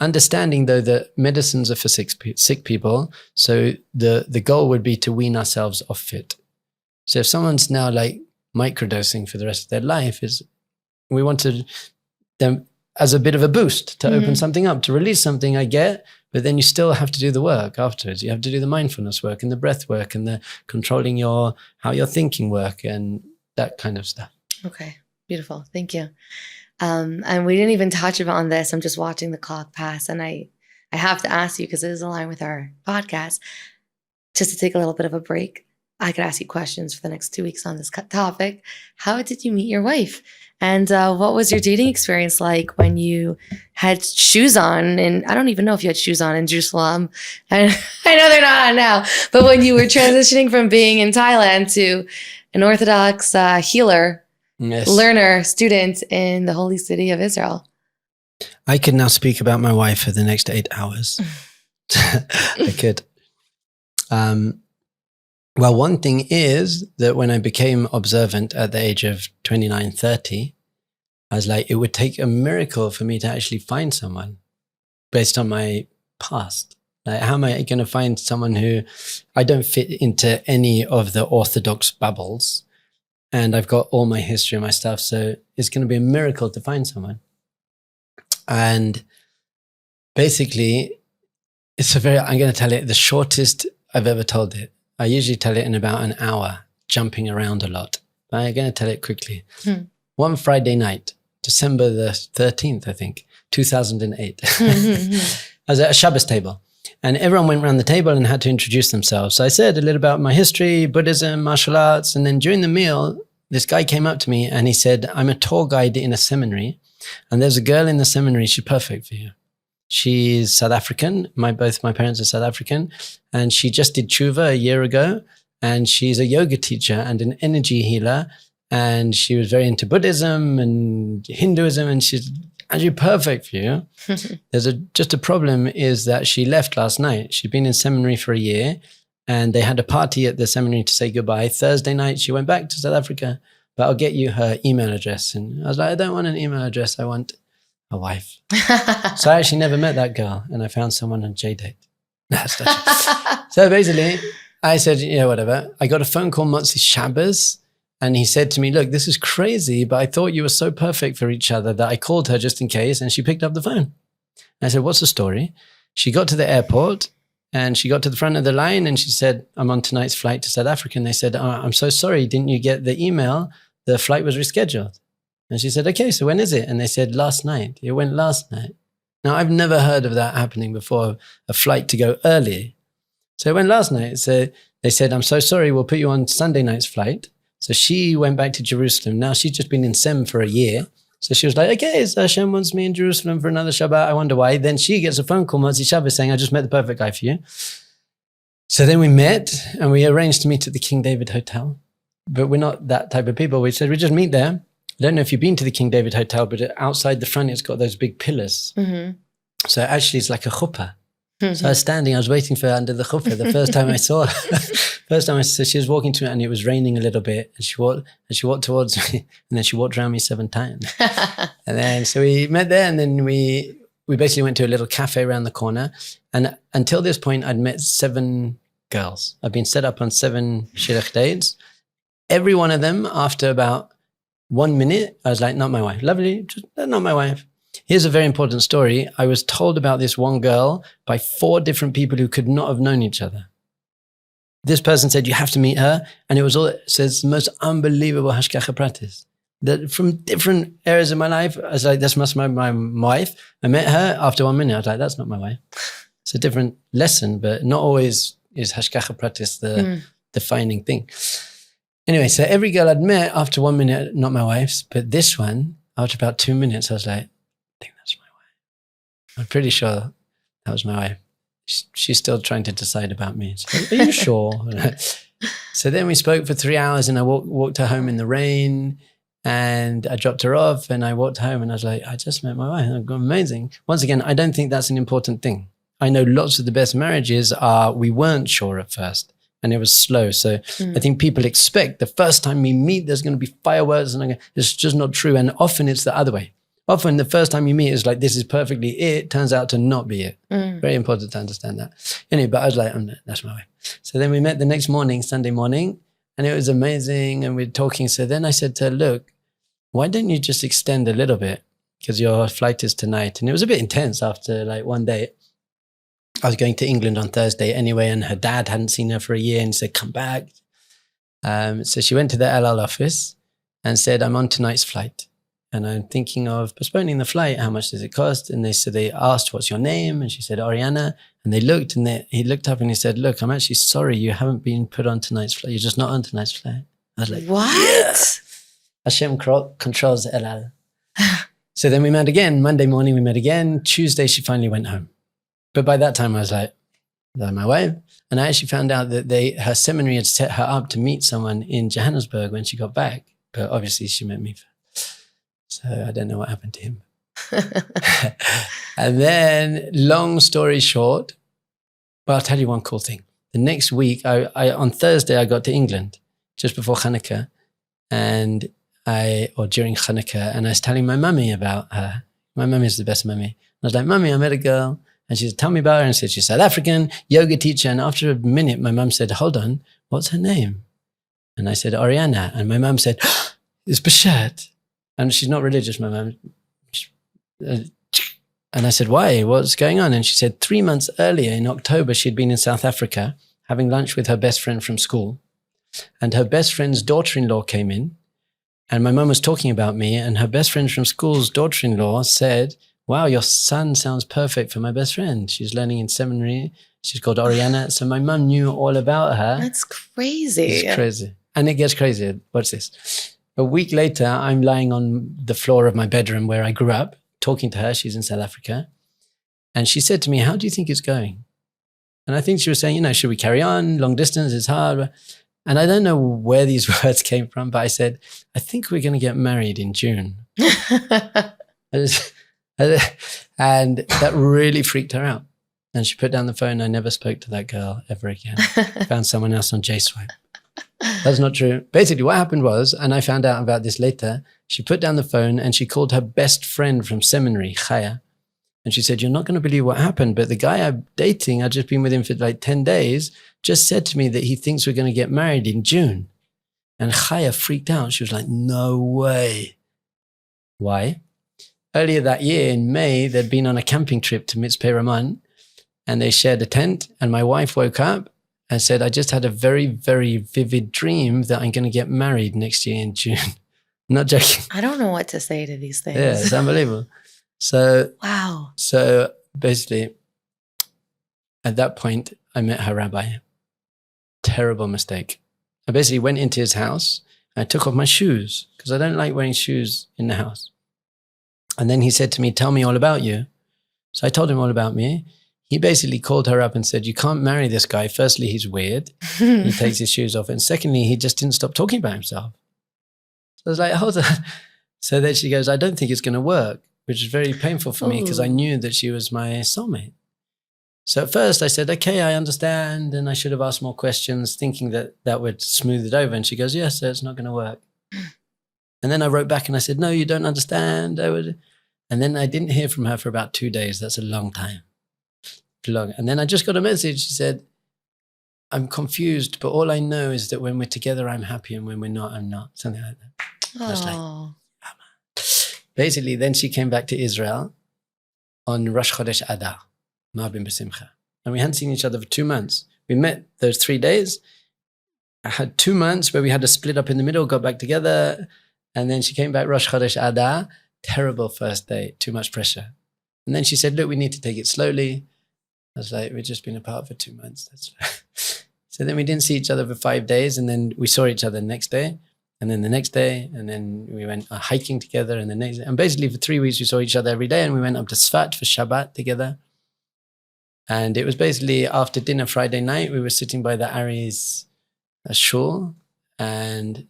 [SPEAKER 1] Understanding, though, that medicines are for sick people, so the goal would be to wean ourselves off it. So if someone's now microdosing for the rest of their life, we wanted them as a bit of a boost to open something up, to release something, I get, but then you still have to do the work afterwards. You have to do the mindfulness work and the breath work and the controlling how you're thinking work and that kind of stuff.
[SPEAKER 2] Okay, beautiful. Thank you. And we didn't even touch on this. I'm just watching the clock pass, and I have to ask you, because it is aligned with our podcast, just to take a little bit of a break. I could ask you questions for the next 2 weeks on this topic. How did you meet your wife? And what was your dating experience like when you had shoes on? And I don't even know if you had shoes on in Jerusalem. I know they're not on now. But when you were transitioning from being in Thailand to an Orthodox healer, learner, student in the holy city of Israel.
[SPEAKER 1] I could now speak about my wife for the next 8 hours. I could. Well, one thing is that when I became observant at the age of 29, 30, I was like, it would take a miracle for me to actually find someone based on my past. Like, how am I going to find someone who I don't fit into any of the Orthodox bubbles? And I've got all my history and my stuff. So it's going to be a miracle to find someone. And basically, I'm going to tell it the shortest I've ever told it. I usually tell it in about an hour, jumping around a lot. But I'm going to tell it quickly. One Friday night, December the 13th, I think, 2008. I was at a Shabbos table. And everyone went around the table and had to introduce themselves. So I said a little about my history, Buddhism, martial arts. And then during the meal, this guy came up to me and he said, I'm a tour guide in a seminary. And there's a girl in the seminary, she's perfect for you. She's South African. Both my parents are South African. And she just did tshuva a year ago. And she's a yoga teacher and an energy healer. And she was very into Buddhism and Hinduism. And she's actually perfect for you. There's just a problem is that she left last night. She'd been in seminary for a year. And they had a party at the seminary to say goodbye. Thursday night, she went back to South Africa. But I'll get you her email address. And I was like, I don't want an email address. I want a wife. So I actually never met that girl. And I found someone on JDate. So basically, I said, yeah, whatever. I got a phone call Motzi Shabbos. And he said to me, look, this is crazy, but I thought you were so perfect for each other that I called her just in case. And she picked up the phone. And I said, what's the story? She got to the airport. And she got to the front of the line and she said, I'm on tonight's flight to South Africa. And they said, oh, I'm so sorry. Didn't you get the email? The flight was rescheduled. And she said, okay, so when is it? And they said, last night. It went last night. Now, I've never heard of that happening before, a flight to go early. So it went last night. So they said, I'm so sorry. We'll put you on Sunday night's flight. So she went back to Jerusalem. Now she's just been in Sem for a year. So she was like, okay, so Hashem wants me in Jerusalem for another Shabbat. I wonder why. Then she gets a phone call Motzi Shabbos saying, I just met the perfect guy for you. So then we met and we arranged to meet at the King David Hotel. But we're not that type of people. We said, we just meet there. I don't know if you've been to the King David Hotel, but outside the front, it's got those big pillars. Mm-hmm. So actually it's like a chuppah. Mm-hmm. So I was waiting for her under the chuppah the first time I saw her. She was walking to me and it was raining a little bit and she walked towards me and then she walked around me 7 times. And then, so we met there and then we basically went to a little cafe around the corner. And until this point, I'd met 7 girls. I've been set up on 7 shidduch dates. Every one of them, after about 1 minute, I was like, not my wife. Lovely, just not my wife. Here's a very important story. I was told about this one girl by 4 different people who could not have known each other. This person said, you have to meet her. And it was all, it says, the most unbelievable hashgacha practice. That from different areas of my life, I was like, this must be my wife. I met her after 1 minute. I was like, that's not my wife. It's a different lesson, but not always is hashgacha practice the defining thing. Anyway, so every girl I'd met after 1 minute, not my wife's, but this one, after about 2 minutes, I was like, I think that's my wife. I'm pretty sure that was my wife. She's still trying to decide about me. So, are you sure? So then we spoke for 3 hours and I walked her home in the rain and I dropped her off and I walked home and I was like, I just met my wife. Amazing. Once again, I don't think that's an important thing. I know lots of the best marriages we weren't sure at first. And it was slow. So I think people expect the first time we meet, there's going to be fireworks and it's just not true. And often it's the other way. Often the first time you meet is like, this is perfectly it. Turns out to not be it. Very important to understand that. Anyway, but I was like, that's my wife. So then we met the next morning, Sunday morning, and it was amazing. And we were talking. So then I said to her, look, why don't you just extend a little bit? Because your flight is tonight. And it was a bit intense after like one day. I was going to England on Thursday anyway, and her dad hadn't seen her for a year and said, come back. So she went to the El Al office and said, I'm on tonight's flight and I'm thinking of postponing the flight. How much does it cost? And they asked, what's your name? And she said, Oriana. And they looked and he looked up and he said, look, I'm actually sorry you haven't been put on tonight's flight. You're just not on tonight's flight. I was like,
[SPEAKER 2] what?
[SPEAKER 1] Yeah. Hashem controls El Al. So then we met again. Monday morning we met again. Tuesday she finally went home. But by that time I was like, that's my wife. And I actually found out that her seminary had set her up to meet someone in Johannesburg when she got back. But obviously she met me first. So I don't know what happened to him. And then long story short, well, I'll tell you one cool thing. The next week, on Thursday, I got to England just before Hanukkah or during Hanukkah. And I was telling my mummy about her. My mummy is the best mummy. I was like, Mummy, I met a girl. And she said, tell me about her. And said, she's South African, yoga teacher. And after a minute, my mum said, hold on, what's her name? And I said, Oriana. And my mum said, it's Bashat. And she's not religious, my mum. And I said, why? What's going on? And she said 3 months earlier in October, she'd been in South Africa having lunch with her best friend from school. And her best friend's daughter-in-law came in. And my mum was talking about me. And her best friend from school's daughter-in-law said, wow, your son sounds perfect for my best friend. She's learning in seminary. She's called Oriana. So my mum knew all about her.
[SPEAKER 2] That's crazy.
[SPEAKER 1] It's crazy. And it gets crazier. Watch this. A week later, I'm lying on the floor of my bedroom where I grew up, talking to her. She's in South Africa. And she said to me, how do you think it's going? And I think she was saying, should we carry on? Long distance is hard. And I don't know where these words came from, but I said, I think we're going to get married in June. And that really freaked her out. And she put down the phone. I never spoke to that girl ever again. Found someone else on JSwipe. That's not true. Basically, what happened was, and I found out about this later, she put down the phone and she called her best friend from seminary, Chaya. And she said, you're not going to believe what happened, but the guy I'm dating, I've just been with him for like 10 days, just said to me that he thinks we're going to get married in June. And Chaya freaked out. She was like, no way. Why? Earlier that year in May, they'd been on a camping trip to Mitzpeh Ramon and they shared a tent. And my wife woke up and said, I just had a very, very vivid dream that I'm going to get married next year in June. I'm not joking.
[SPEAKER 2] I don't know what to say to these things.
[SPEAKER 1] Yeah, it's unbelievable. So,
[SPEAKER 2] wow.
[SPEAKER 1] So basically, at that point, I met her rabbi. Terrible mistake. I basically went into his house I took off my shoes because I don't like wearing shoes in the house. And then he said to me, tell me all about you. So I told him all about me. He basically called her up and said, you can't marry this guy. Firstly, he's weird. He takes his shoes off. And secondly, he just didn't stop talking about himself. So I was like, hold on. So then she goes, I don't think it's going to work, which is very painful for me because I knew that she was my soulmate. So at first I said, okay, I understand. And I should have asked more questions thinking that that would smooth it over. And she goes, yes, so it's not going to work. And then I wrote back and I said, no, you don't understand. And then I didn't hear from her for about 2 days. That's a long time. Long. And then I just got a message. She said, I'm confused, but all I know is that when we're together, I'm happy. And when we're not, I'm not. Something like that. I was like, oh, man. Basically, then she came back to Israel on Rosh Chodesh Adar. And we hadn't seen each other for 2 months. We met those 3 days. I had 2 months where we had to split up in the middle, got back together. And then she came back Rosh Chodesh Adar. Terrible first day, too much pressure. And then she said, look, we need to take it slowly. I was like, we've just been apart for 2 months. That's right. So then we didn't see each other for 5 days. And then we saw each other the next day. And then the next day. And then we went hiking together. And the next day. And basically for 3 weeks, we saw each other every day. And we went up to Sfat for Shabbat together. And it was basically after dinner Friday night, we were sitting by the Ari's shul. And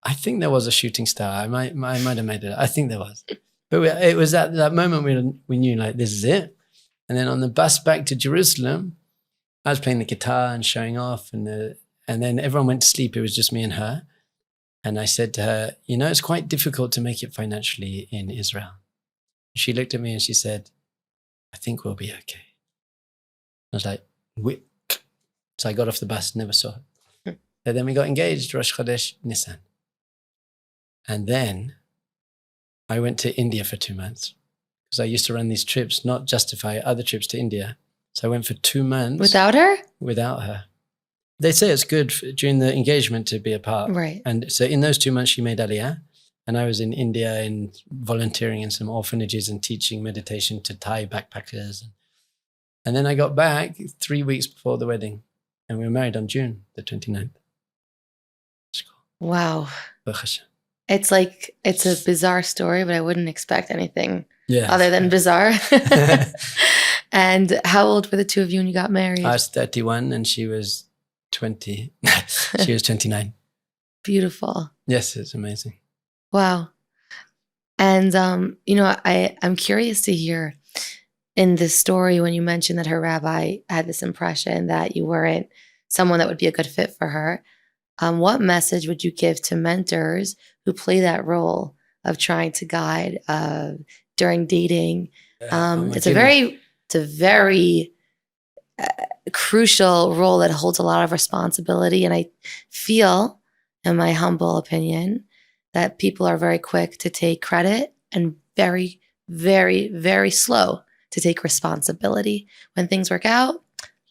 [SPEAKER 1] I think there was a shooting star. I might have made it. I think there was. But it was at that moment we knew, like, this is it. And then on the bus back to Jerusalem, I was playing the guitar and showing off. And then everyone went to sleep. It was just me and her. And I said to her, you know, it's quite difficult to make it financially in Israel. She looked at me and she said, I think we'll be okay. I was like, whip. So I got off the bus, never saw her. And then we got engaged, Rosh Chodesh Nisan. And then I went to India for 2 months because I used to run these trips, not justify other trips to India. So I went for 2 months.
[SPEAKER 2] Without her?
[SPEAKER 1] Without her. They say it's good during the engagement to be apart.
[SPEAKER 2] Right.
[SPEAKER 1] And so in those 2 months, she made Aliyah. And I was in India and volunteering in some orphanages and teaching meditation to Thai backpackers. And then I got back 3 weeks before the wedding. And we were married on June the 29th.
[SPEAKER 2] Wow. It's like, it's a bizarre story, but I wouldn't expect anything other than bizarre. And how old were the two of you when you got married?
[SPEAKER 1] I was 31 and she was 20. She was 29.
[SPEAKER 2] Beautiful.
[SPEAKER 1] Yes, it's amazing.
[SPEAKER 2] Wow. And, you know, I'm curious to hear in this story when you mentioned that her rabbi had this impression that you weren't someone that would be a good fit for her. What message would you give to mentors who play that role of trying to guide during dating? It's a very crucial role that holds a lot of responsibility. And I feel, in my humble opinion, that people are very quick to take credit and very, very, very slow to take responsibility. When things work out,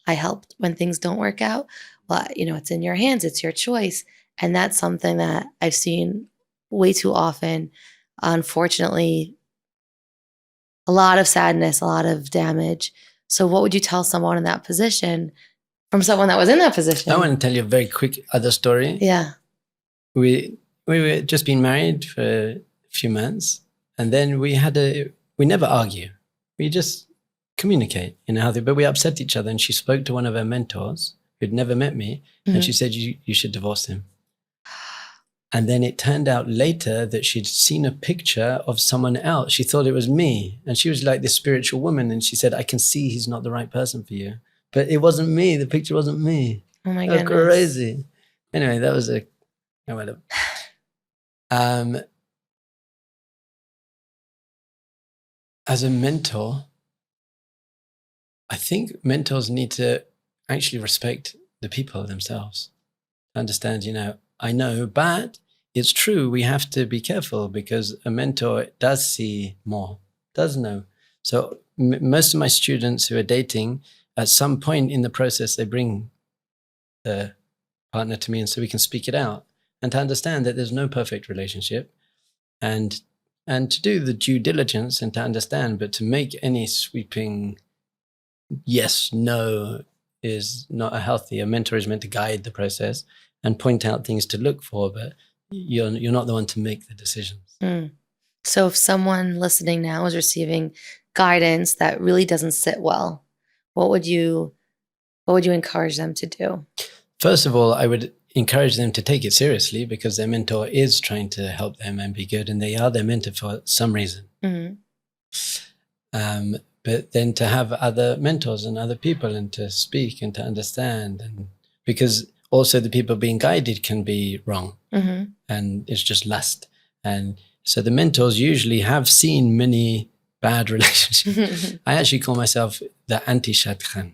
[SPEAKER 2] I helped. When things don't work out, well, you know, it's in your hands. It's your choice. And that's something that I've seen way too often. Unfortunately, a lot of sadness, a lot of damage. So what would you tell someone in that position from someone that was in that position?
[SPEAKER 1] I want to tell you a very quick other story.
[SPEAKER 2] Yeah.
[SPEAKER 1] We were just been married for a few months. And then we never argue. We just communicate in a healthy, but we upset each other. And she spoke to one of her mentors who'd never met me. Mm-hmm. And she said, you should divorce him. And then it turned out later that she'd seen a picture of someone else. She thought it was me. And she was like this spiritual woman. And she said, I can see he's not the right person for you. But it wasn't me. The picture wasn't me.
[SPEAKER 2] Oh my goodness.
[SPEAKER 1] Crazy. Anyway, that was as a mentor, I think mentors need to actually respect the people themselves. Understand, you know, I know, but it's true. We have to be careful because a mentor does see more, does know. So most of my students who are dating, at some point in the process, they bring the partner to me and so we can speak it out and to understand that there's no perfect relationship and to do the due diligence and to understand, but to make any sweeping yes, no is not a mentor is meant to guide the process and point out things to look for. But you're not the one to make the decisions.
[SPEAKER 2] So if someone listening now is receiving guidance that really doesn't sit well, what would you encourage them to do?
[SPEAKER 1] First of all, I would encourage them to take it seriously, because their mentor is trying to help them and be good, and they are their mentor for some reason. But then to have other mentors and other people, and to speak and to understand, and because also the people being guided can be wrong, and it's just lust. And so the mentors usually have seen many bad relationships. I actually call myself the anti-shadchan.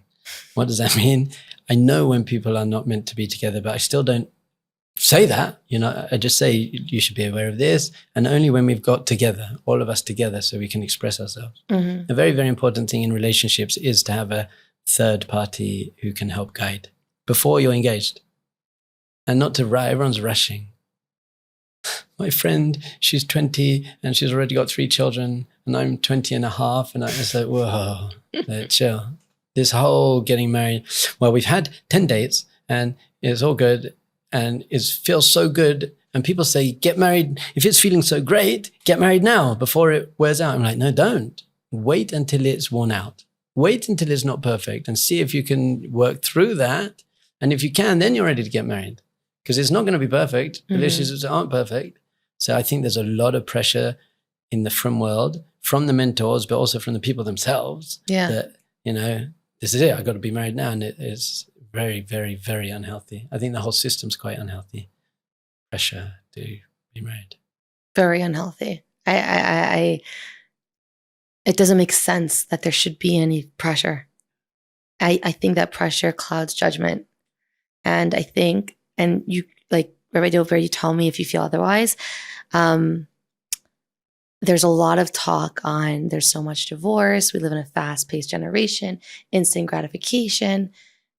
[SPEAKER 1] What does that mean? I know when people are not meant to be together, but I still don't say that. I just say you should be aware of this, and only when we've got together, all of us together, so we can express ourselves. A very, very important thing in relationships is to have a third party who can help guide before you're engaged, and not to rush. Everyone's rushing. My friend, she's 20 and she's already got 3 children, and I'm 20 and a half, and I was like, whoa, chill. This whole getting married, well, we've had 10 dates and it's all good, and it feels so good. And people say, get married. If it's feeling so great, get married now before it wears out. I'm like, no, don't. Wait until it's worn out. Wait until it's not perfect, and see if you can work through that. And if you can, then you're ready to get married, because it's not going to be perfect. Relationships aren't perfect. So I think there's a lot of pressure in the frum world, from the mentors, but also from the people themselves. That, this is it. I've got to be married now. And it is very, very, very unhealthy. I think the whole system's quite unhealthy. Pressure to be married.
[SPEAKER 2] Very unhealthy. It doesn't make sense that there should be any pressure. I think that pressure clouds judgment. And I think, and you, like Rabbi Dov Ber, you tell me if you feel otherwise. There's a lot of talk on, there's so much divorce. We live in a fast-paced generation, instant gratification.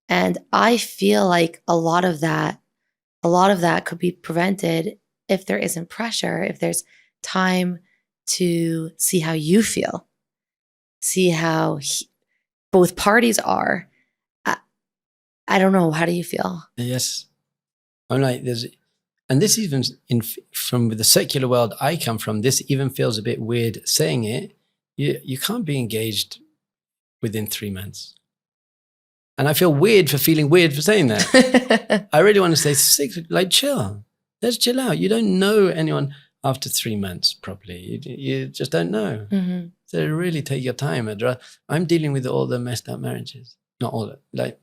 [SPEAKER 2] And I feel like a lot of that could be prevented if there isn't pressure, if there's time to see how you feel, see how both parties are. I don't know. How do you feel?
[SPEAKER 1] Yes. I'm like, and this even from the secular world I come from, this even feels a bit weird saying it. You can't be engaged within 3 months. And I feel weird for feeling weird for saying that. I really want to say 6, like chill. Let's chill out. You don't know anyone after 3 months properly. You just don't know. So really take your time. I'm dealing with all the messed up marriages. Not all, like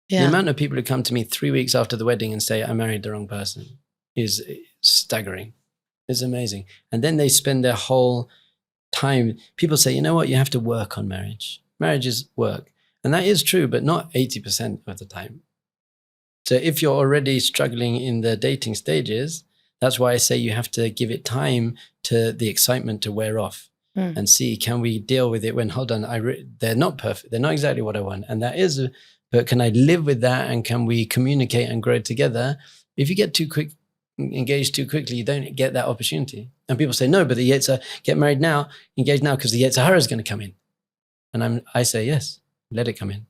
[SPEAKER 1] the amount of people who come to me 3 weeks after the wedding and say, I married the wrong person, is staggering. It's amazing. And then they spend their whole time. People say, you know what? You have to work on marriage. Marriage is work. And that is true, but not 80% of the time. So if you're already struggling in the dating stages, that's why I say you have to give it time to the excitement to wear off and see, can we deal with it when, hold on, they're not perfect. They're not exactly what I want. And that is, but can I live with that? And can we communicate and grow together? If you get engaged too quickly, you don't get that opportunity. And people say, no, but the Yetzer, get married now, engage now, because the Yetzer Hara is going to come in. And I say, yes, let it come in.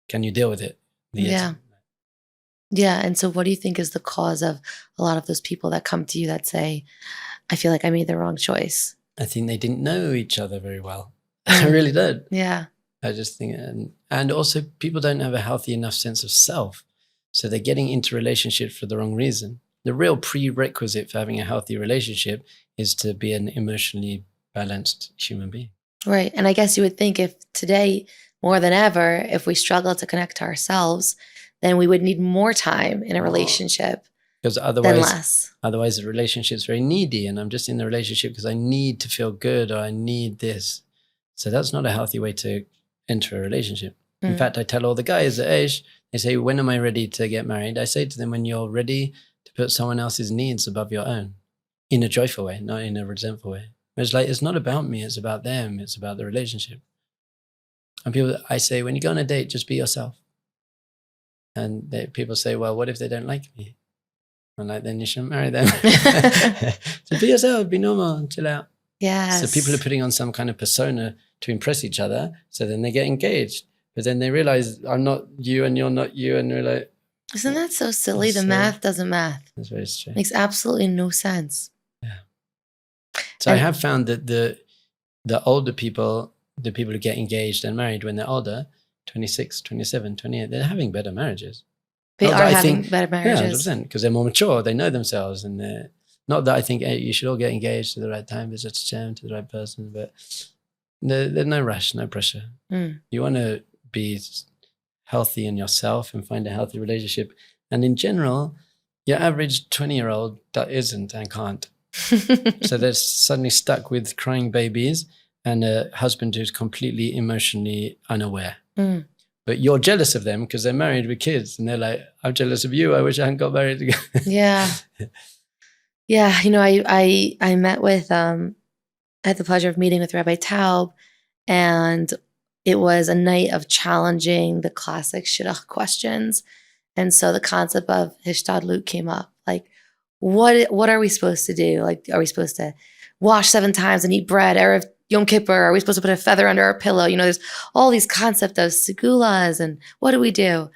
[SPEAKER 1] Can you deal with it?
[SPEAKER 2] Yeah. And so what do you think is the cause of a lot of those people that come to you that say, I feel like I made the wrong choice?
[SPEAKER 1] I think they didn't know each other very well. I really did.
[SPEAKER 2] Yeah.
[SPEAKER 1] I just think, and also people don't have a healthy enough sense of self. So they're getting into relationships for the wrong reason. The real prerequisite for having a healthy relationship is to be an emotionally balanced human being.
[SPEAKER 2] Right. And I guess you would think, if today, more than ever, if we struggle to connect to ourselves, then we would need more time in a relationship.
[SPEAKER 1] Because otherwise the relationship's very needy, and I'm just in the relationship because I need to feel good, or I need this. So that's not a healthy way to enter a relationship. In fact, I tell all the guys at Aish, they say, when am I ready to get married? I say to them, when you're ready to put someone else's needs above your own, in a joyful way, not in a resentful way. It's like, it's not about me, it's about them, it's about the relationship. And I say, when you go on a date, just be yourself. And people say, well, what if they don't like me? I'm like, then you shouldn't marry them. So be yourself, be normal, chill out.
[SPEAKER 2] Yes.
[SPEAKER 1] So people are putting on some kind of persona to impress each other. So then they get engaged. But then they realize, I'm not you and you're not you. And they're like,
[SPEAKER 2] Isn't that so silly? The
[SPEAKER 1] So-
[SPEAKER 2] math doesn't math.
[SPEAKER 1] That's very strange.
[SPEAKER 2] Makes absolutely no sense.
[SPEAKER 1] So I
[SPEAKER 2] And-
[SPEAKER 1] have found that the older people, the people who get engaged and married when they're older, 26, 27, 28, they're having better marriages.
[SPEAKER 2] They
[SPEAKER 1] Not
[SPEAKER 2] are
[SPEAKER 1] that I
[SPEAKER 2] having
[SPEAKER 1] think-
[SPEAKER 2] better
[SPEAKER 1] Yeah,
[SPEAKER 2] marriages.
[SPEAKER 1] 100%, because they're more mature, they know themselves, and they're not that I think, hey, you should all get engaged at the right time, visit to the right person, but there's no rush, no pressure.
[SPEAKER 2] Mm.
[SPEAKER 1] You want to be healthy in yourself and find a healthy relationship. And in general, your average 20-year-old that isn't and can't. So they're suddenly stuck with crying babies and a husband who's completely emotionally unaware.
[SPEAKER 2] Mm.
[SPEAKER 1] But you're jealous of them because they're married with kids, and they're like, I'm jealous of you. I wish I hadn't got married again.
[SPEAKER 2] Yeah. Yeah. You know, I met with, I had the pleasure of meeting with Rabbi Taub, and it was a night of challenging the classic shidduch questions. And so the concept of hishtadlut came up. Like, what are we supposed to do? Like, are we supposed to wash 7 times and eat bread? Erev Yom Kippur? Are we supposed to put a feather under our pillow? You know, there's all these concepts of segulas and what do we do?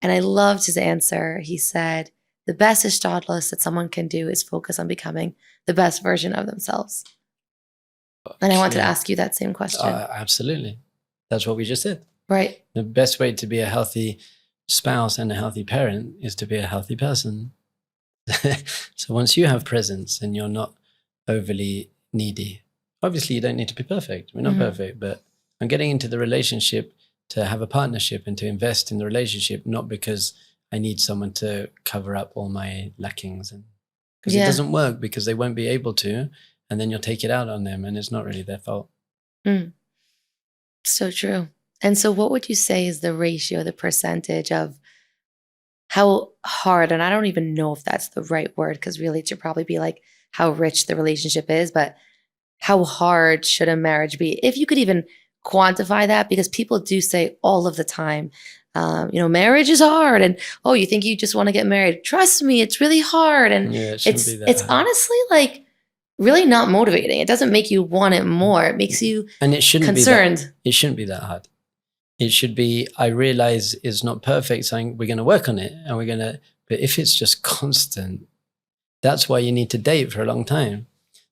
[SPEAKER 2] And I loved his answer. He said, the best hishtadlus that someone can do is focus on becoming the best version of themselves. And I wanted to ask you that same question.
[SPEAKER 1] Absolutely. That's what we just said.
[SPEAKER 2] Right.
[SPEAKER 1] The best way to be a healthy spouse and a healthy parent is to be a healthy person. So once you have presence and you're not overly needy, obviously you don't need to be perfect. We're not perfect, but I'm getting into the relationship to have a partnership and to invest in the relationship, not because I need someone to cover up all my lackings, and because it doesn't work, because they won't be able to, and then you'll take it out on them and it's not really their fault.
[SPEAKER 2] So true. And so what would you say is the ratio, the percentage of how hard, and I don't even know if that's the right word, because really it should probably be like how rich the relationship is, but how hard should a marriage be? If you could even quantify that, because people do say all of the time, marriage is hard, and oh, you think you just want to get married? Trust me, it's really hard, and
[SPEAKER 1] It shouldn't be that
[SPEAKER 2] it's
[SPEAKER 1] hard.
[SPEAKER 2] honestly like really not motivating. It doesn't make you want it more. It makes you
[SPEAKER 1] and it shouldn't
[SPEAKER 2] concerned.
[SPEAKER 1] Be that, it shouldn't be that hard. It should be, I realize it's not perfect, so we're going to work on it, and but if it's just constant, that's why you need to date for a long time.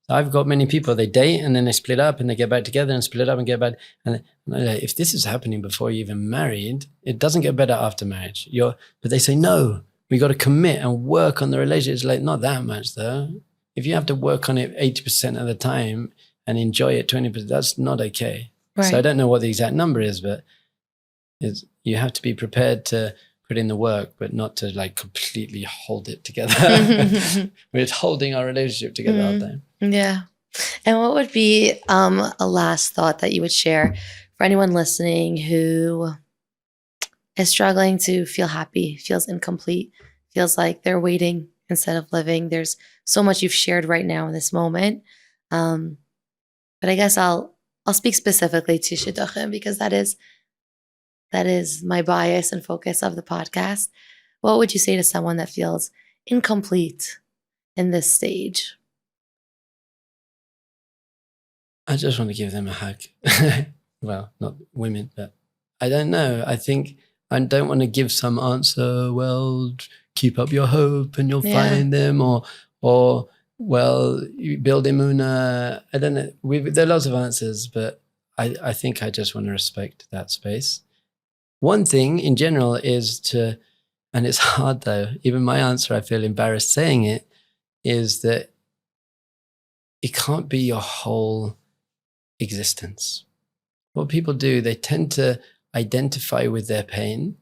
[SPEAKER 1] I've got many people, they date and then they split up and they get back together and split up and get back. And like, if this is happening before you're even married, it doesn't get better after marriage. But they say, no, we got to commit and work on the relationship. It's like, not that much though. If you have to work on it 80% of the time and enjoy it 20%, that's not okay. Right. So I don't know what the exact number is, but you have to be prepared to put in the work, but not to like completely hold it together. We're holding our relationship together all the time.
[SPEAKER 2] Yeah. And what would be a last thought that you would share for anyone listening who is struggling to feel happy, feels incomplete, feels like they're waiting instead of living? There's so much you've shared right now in this moment. But I guess I'll speak specifically to shidduchim, because that is my bias and focus of the podcast. What would you say to someone that feels incomplete in this stage?
[SPEAKER 1] I just want to give them a hug. Well, not women, but I don't know. I think I don't want to give some answer, well, keep up your hope and you'll find them, or well, you build emunah. I don't know. There are lots of answers, but I think I just want to respect that space. One thing in general is to, and it's hard though, even my answer, I feel embarrassed saying it, is that it can't be your whole existence. What people do, they tend to identify with their pain,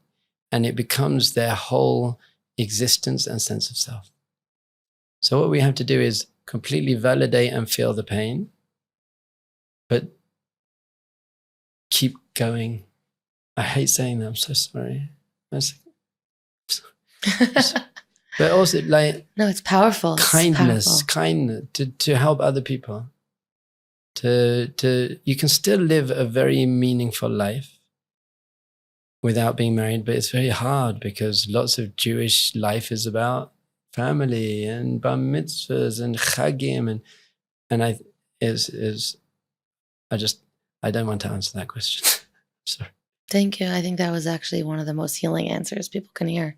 [SPEAKER 1] and it becomes their whole existence and sense of self. So what we have to do is completely validate and feel the pain, but keep going. I hate saying that. I'm so sorry. But also, like,
[SPEAKER 2] no, it's powerful.
[SPEAKER 1] Kindness to help other people. You can still live a very meaningful life without being married, but it's very hard because lots of Jewish life is about family and bar mitzvahs and chagim, and I don't want to answer that question. Sorry.
[SPEAKER 2] Thank you. I think that was actually one of the most healing answers people can hear.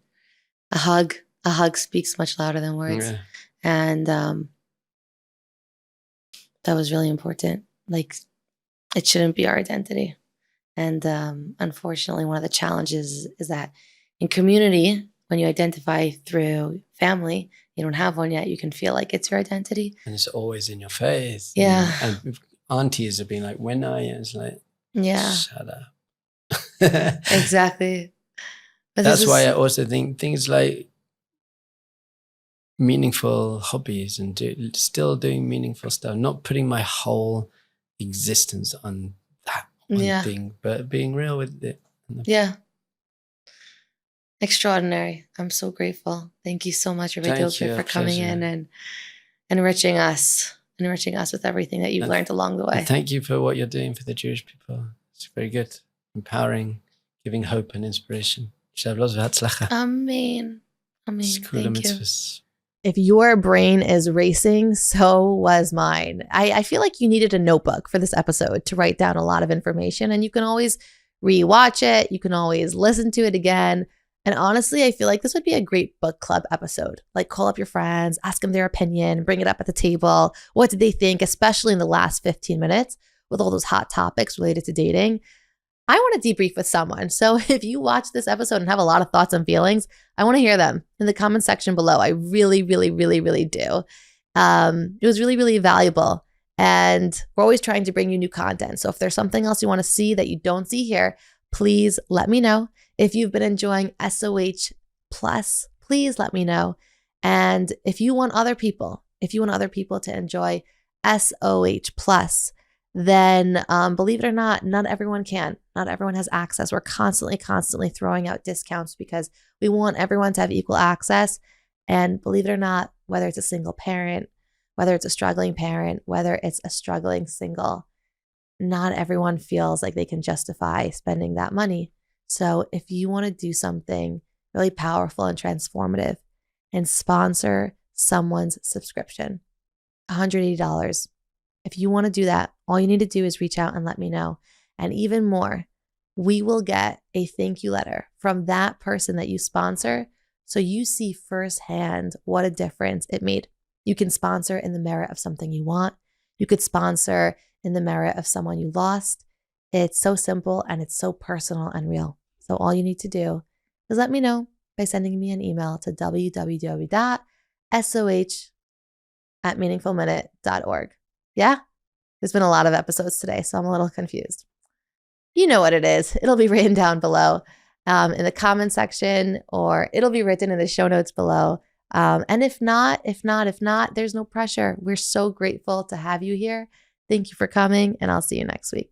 [SPEAKER 2] A hug speaks much louder than words.
[SPEAKER 1] Yeah.
[SPEAKER 2] And that was really important. Like, it shouldn't be our identity. And unfortunately, one of the challenges is that in community, when you identify through family, you don't have one yet, you can feel like it's your identity.
[SPEAKER 1] And it's always in your face.
[SPEAKER 2] Yeah.
[SPEAKER 1] And aunties have been like, when are you? It's like,
[SPEAKER 2] Yeah,
[SPEAKER 1] shut up.
[SPEAKER 2] exactly. But
[SPEAKER 1] That's why I also think things like meaningful hobbies and still doing meaningful stuff, not putting my whole existence on that one thing, but being real with it.
[SPEAKER 2] Yeah. Extraordinary. I'm so grateful. Thank you so much, Rabbi Dov Ber, for coming in and enriching us with everything that you've learned along the way.
[SPEAKER 1] Thank you for what you're doing for the Jewish people. It's very good, empowering, giving hope and inspiration.
[SPEAKER 2] Amen. Thank you.
[SPEAKER 1] Mitzvahs.
[SPEAKER 2] If your brain is racing, so was mine. I feel like you needed a notebook for this episode to write down a lot of information, and you can always rewatch it. You can always listen to it again. And honestly, I feel like this would be a great book club episode. Like, call up your friends, ask them their opinion, bring it up at the table. What did they think, especially in the last 15 minutes with all those hot topics related to dating? I want to debrief with someone. So if you watch this episode and have a lot of thoughts and feelings, I want to hear them in the comment section below. I really, really, really, really do. It was really, really valuable. And we're always trying to bring you new content. So if there's something else you want to see that you don't see here, please let me know. If you've been enjoying SOH Plus, please let me know. And if you want other people to enjoy SOH Plus, then believe it or not everyone can. Not everyone has access. We're constantly throwing out discounts because we want everyone to have equal access. And believe it or not, whether it's a single parent, whether it's a struggling parent, whether it's a struggling single, not everyone feels like they can justify spending that money. So if you want to do something really powerful and transformative and sponsor someone's subscription, $180. If you want to do that, all you need to do is reach out and let me know. And even more, we will get a thank you letter from that person that you sponsor, so you see firsthand what a difference it made. You can sponsor in the merit of something you want. You could sponsor in the merit of someone you lost. It's so simple and it's so personal and real. So all you need to do is let me know by sending me an email to www.soh@meaningfulminute.org. Yeah? There's been a lot of episodes today, so I'm a little confused. You know what it is. It'll be written down below in the comment section, or it'll be written in the show notes below. And if not, there's no pressure. We're so grateful to have you here. Thank you for coming, and I'll see you next week.